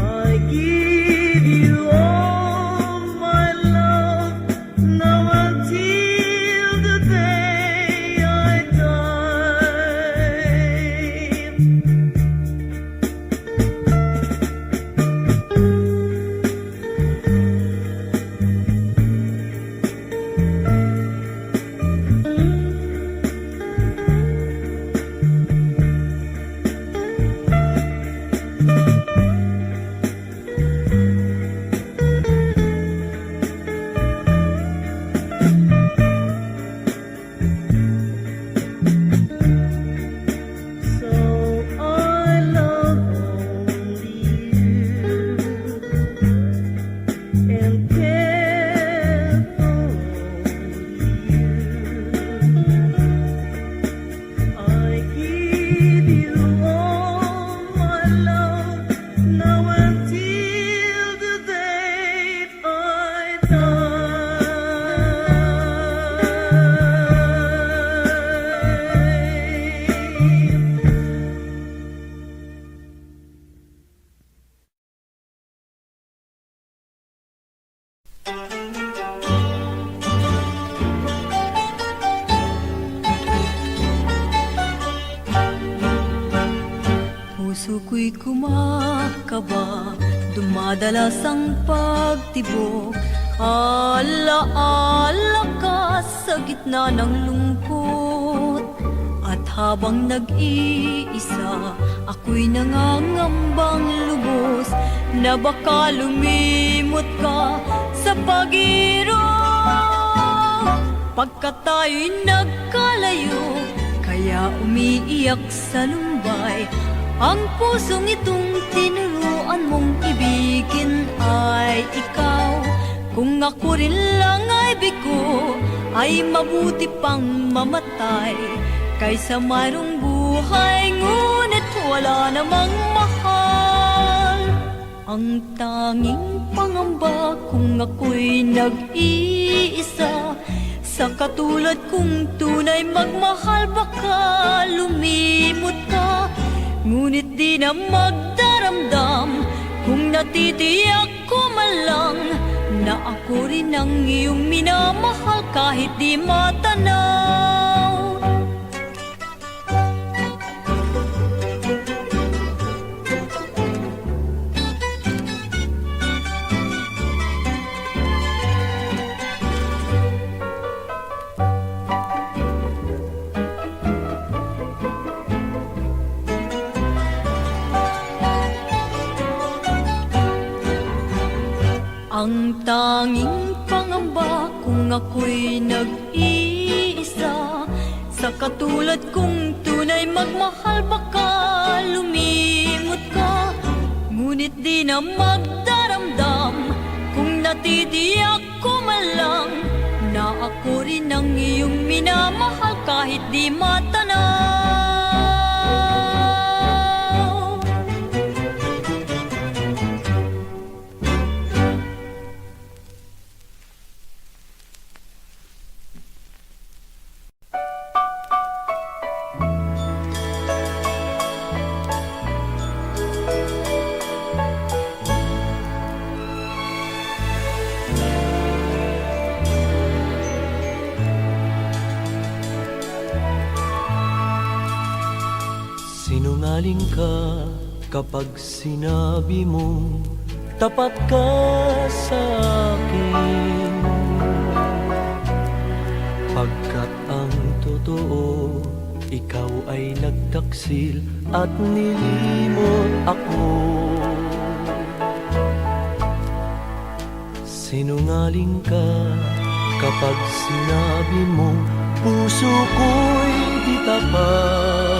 give you all my love now until the day I die. So I love only you and care for only you. I give you all my love now until the day I die. Puso ko'y kumakaba, dumadalas ang pagtibok. Ala-ala ka sa gitna ng lungkot. At habang nag-iisa, ako'y nangangambang lubos na baka lumimot ka sa pag-irog. Pagka tayo'y nagkalayo, kaya umiiyak sa lumbay. Ang pusong itong tinuruan mong ibigin ay ikaw. Kung ako rin lang ay biko, ay mabuti pang mamatay kaysa mayroong buhay ngunit wala namang mahal. Ang tanging pangamba kung ako'y nag-iisa, Sa katulad kong tunay magmahal, baka lumimot ka. Ngunit di na magdaramdam kung natitiyak ko man lang na ako rin ang iyong minamahal kahit di matanaw. Ang tanging pangamba kung ako'y nag-iisa, sa katulad kong tunay magmahal, baka lumimot ka. Ngunit di na magdaramdam kung natitiyak ko man lang na ako rin ang iyong minamahal kahit di matanaw. Sinungaling ka kapag sinabi mo tapat ka sa akin. Pagkat ang totoo, ikaw ay nagtaksil at nilimot ako. Sinungaling ka kapag sinabi mo puso ko'y di tapat.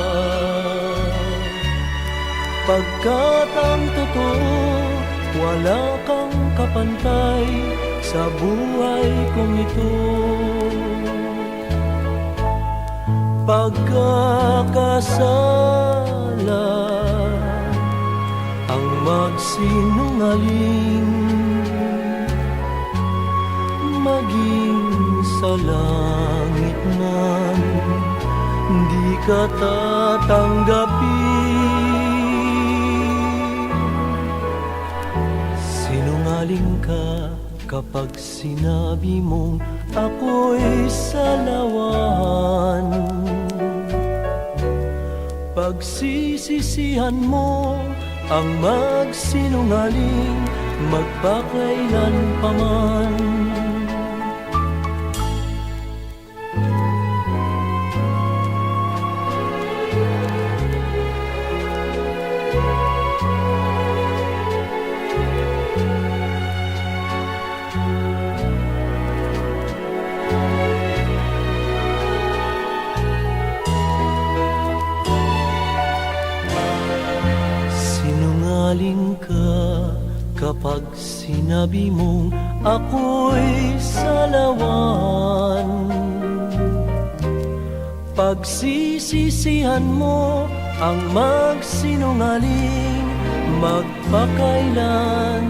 Pagkat ang totoo, wala kang kapantay sa buhay kong ito. Pagkakasala ang magsinungaling, maging sa langit man di ka tatanggapin. Sinungaling ka kapag sinabi mong ako'y salawan. Pagsisisihan mo ang magsinungaling magpakailan pa man. Sinungaling ka kapag sinabi mong ako'y salawan. Pagsisisihan mo ang magsinungaling magpakailan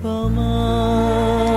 pa man.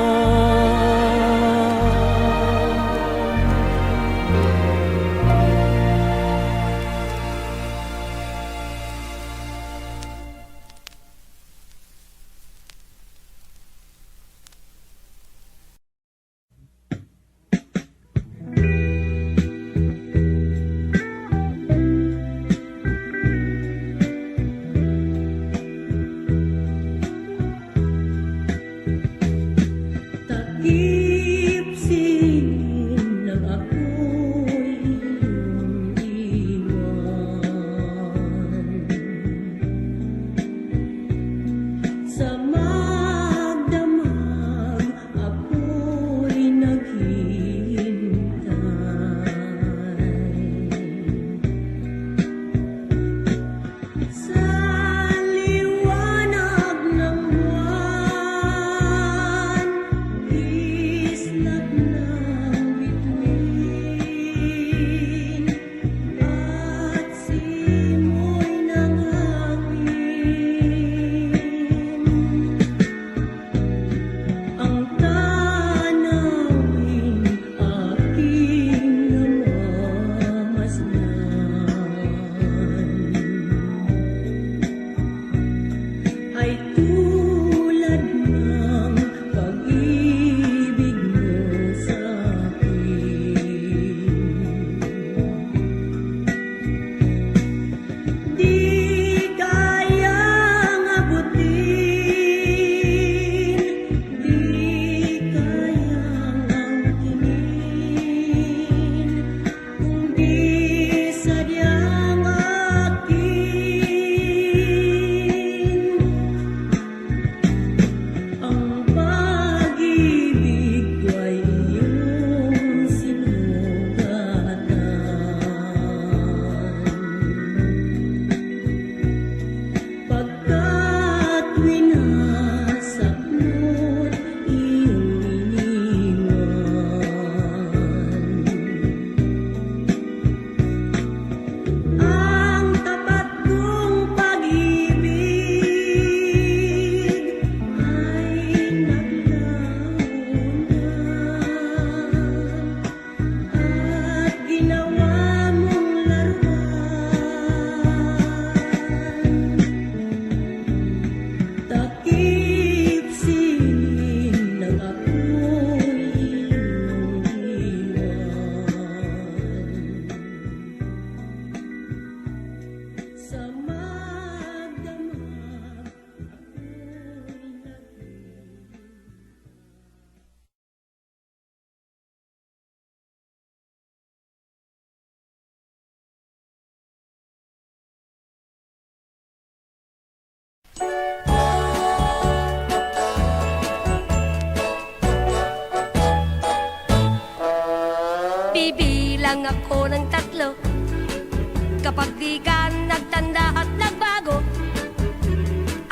Bibilang ako ng 3. Kapag di ka nagtanda at nagbago,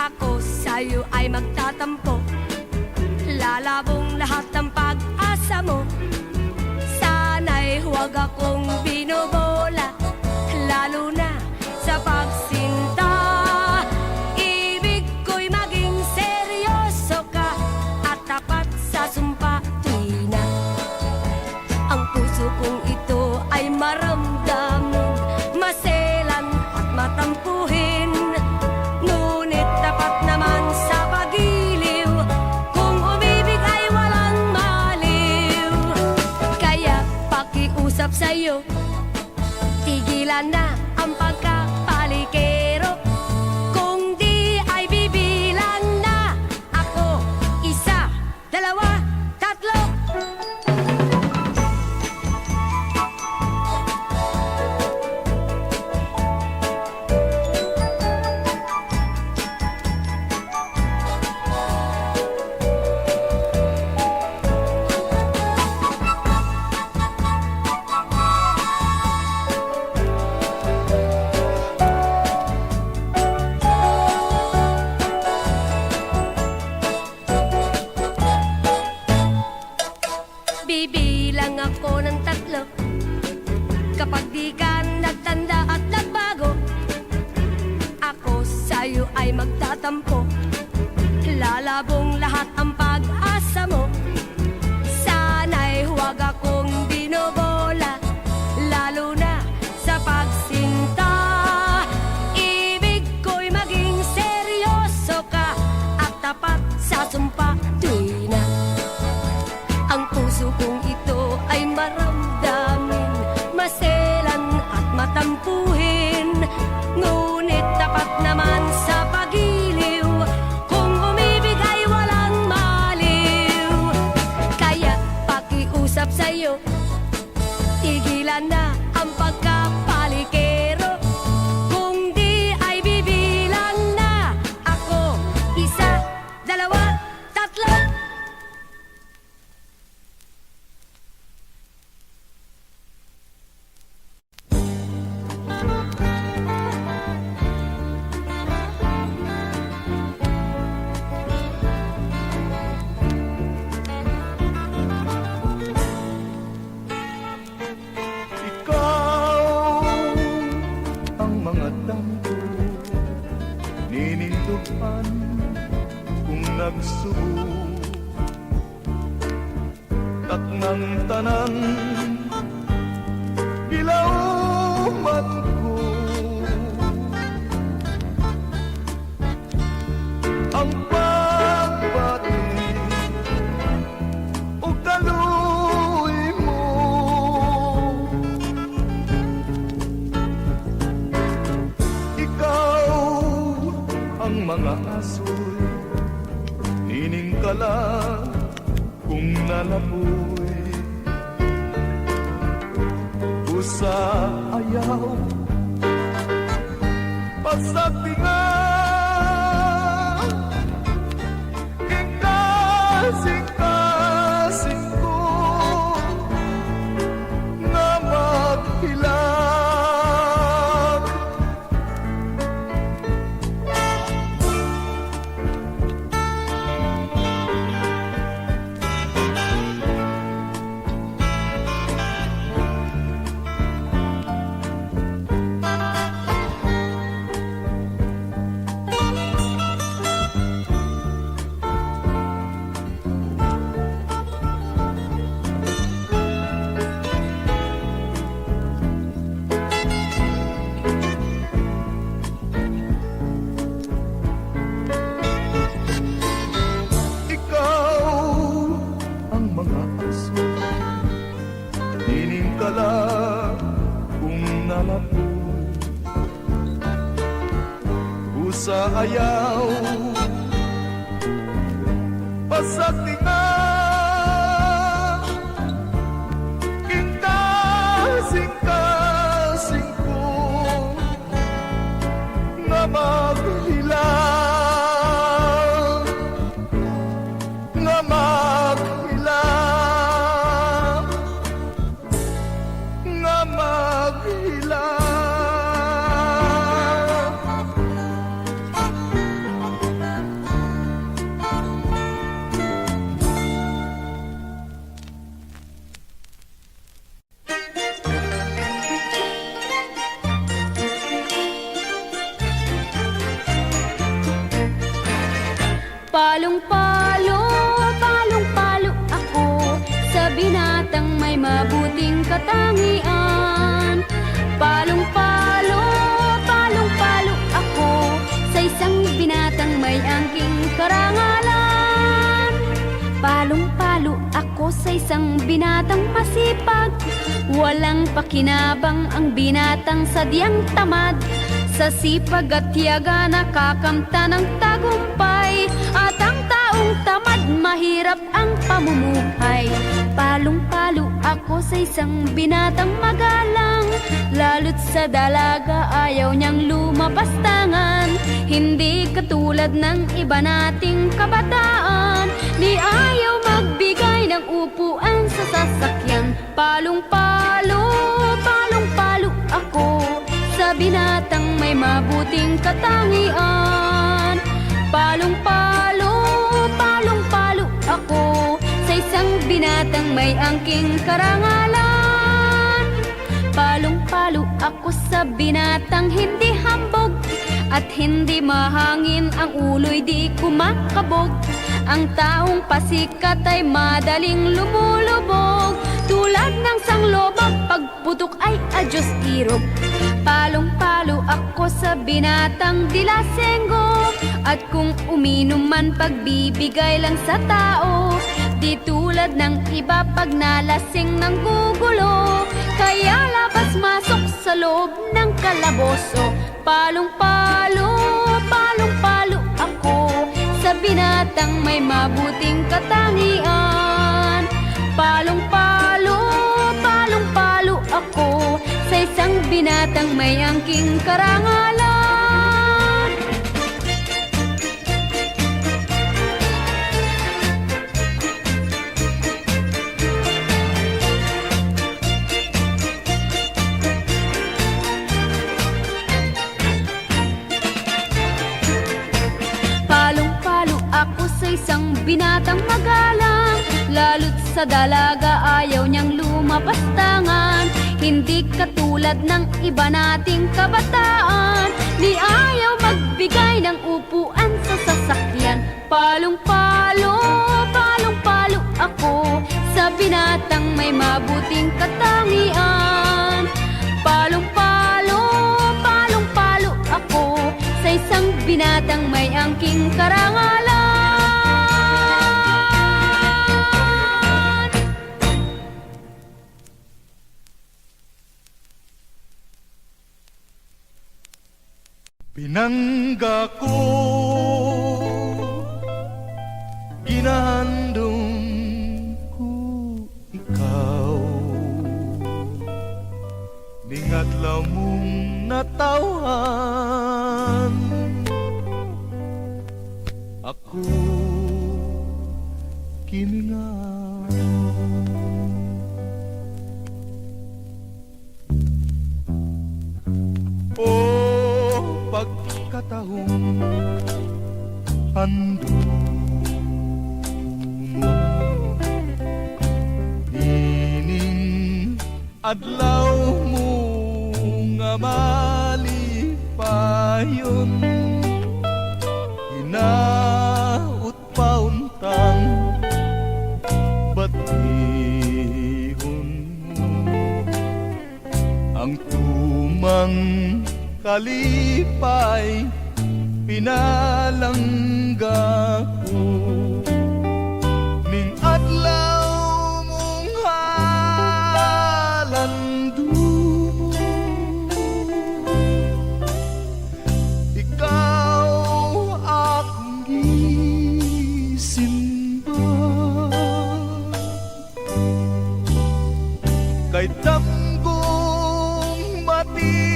ako sa'yo ay magtatampo. Lalabong lahat ng pag-asa mo. Sana'y huwag akong binobola, lalo na sa pagsinta. Ibig ko'y maging seryoso ka at tapat sa sumpa. Tuwi na ang puso kong ito ay maramdamin, maselan at matampuhin. Ngunit dapat naman sa pag-iliw, kung umibig ay walang maliw. Kaya pakiusap sa'yo, tigilan na ang pagkapalikero. Kung di ay bibilang na ako, 1, 2, 3. Bibilang ako ng 3. Kapag di ka nagtanda at nagbago, ako sa'yo ay magtatampo. Lalabong lahat ang pag-asa mo. Sana'y huwag akong binobola, lalo na sa pagsinta. Ibig ko'y maging seryoso ka at tapat sa sumpa. Tuwi na ang puso kong ito ay maramdamin, maselan at matampuhin. Ngunit dapat naman sa pag-iliw, kung umibig ay walang maliw. Kaya pakiusap sa'yo, tigilan na ang pagkapalikero. Kung di ay bibilang na ako, 1, 2, 3. Ikaw ang mga damgo, ninindugpan kung nagsubo. Taknang tanan, gilauman ko. Ang pagbati o kaluy mo. Ikaw ang mga asoy, nining ka lang kung nalapoy. Usa ayaw, pasatingan, ikasing-kasing ko na maghilag. sa ayaw pasatingan kita sing-kasing ko na maghilang love. Palong-palo, palong-palo ako sa binatang may mabuting katangian. Palong-palo, palong-palo ako sa isang binatang may angking karangalan. Palong-palo ako sa isang binatang masipag, walang pakinabang ang binatang sadyang tamad. Sa sipag at tiyaga nakakamta ng tagumpay, at ang taong tamad mahirap ang pamumuhay. Palong-palo ako sa isang binatang magalang, lalo't sa dalaga ayaw niyang lumapastangan. Hindi katulad ng iba nating kabataan, ni ayaw magbigay ng upuan sa sasakyan. Palong-palo, palong-palo ako sa binatang may mabuting katangian. Palong-palo, palong-palo ako sa isang binatang may angking karangalan. Palong-palo ako sa binatang hindi hambog, at hindi mahangin ang ulo'y di kumakabog. Ang taong pasikat ay madaling lumulubog, tulad ng sanglobag pagputok ay adyos irog. Palong-palo ako sa binatang dilasenggo, at kung uminom man pagbibigay lang sa tao. Di tulad ng iba pag nalasing ng gugulo, kaya labas-masok sa loob ng kalaboso. Palong-palo, palong-palo ako sa binatang may mabuting katangian. Palong-palo, palong-palo ako sa isang binatang may angking karangalan. Palong-palo ako sa isang binatang magalang, lalo't sa dalaga ayaw niyang lumapastangan. Hindi katulad ng iba nating kabataan, ni ayaw magbigay ng upuan sa sasakyan. Palong-palo, palong-palo ako sa binatang may mabuting katangian. Palong-palo, palong-palo ako sa isang binatang may angking karangalan. Pinangga ko, ginahandong ko ikaw, ningat lamong natawhan ako kimingaw. Pagkatahong hando mo, ining adlaw mo nga malipayon, hinaut pauntang batihon mo ang tumang kalipay pinalangga ko, ning adlaw mong halando mo, ikaw akong gisimba, kay damgong mati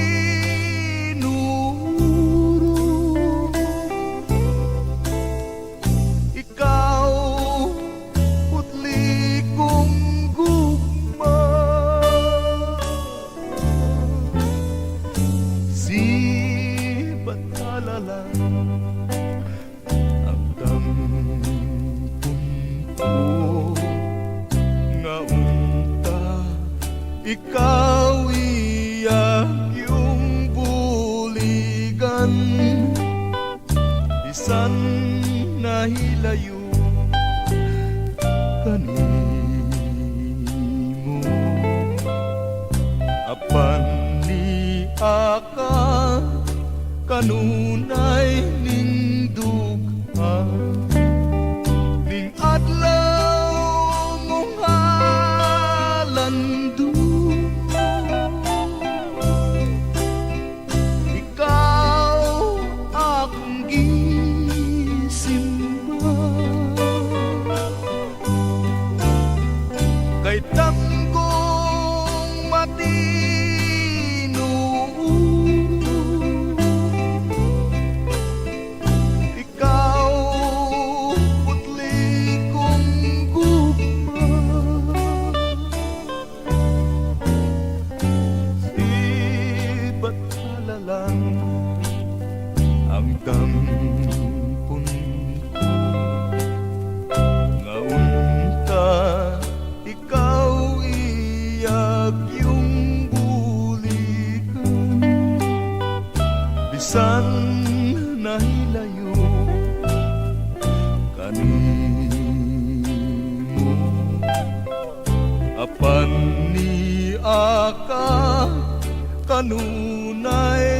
ikaw iyak yung buligan, bisan nahilayo kanimo. Apan ni aka kanunay ning dugha, ning adlaw mong halando. Ikaw akong gisimba, kay tanggong matino. Ikaw putli kong gugma, sibat halalang ang tampon ko. Ngaunta ikaw iyak yung bulikan, bisan nahilayo kanimo. Apan ni aka kanunay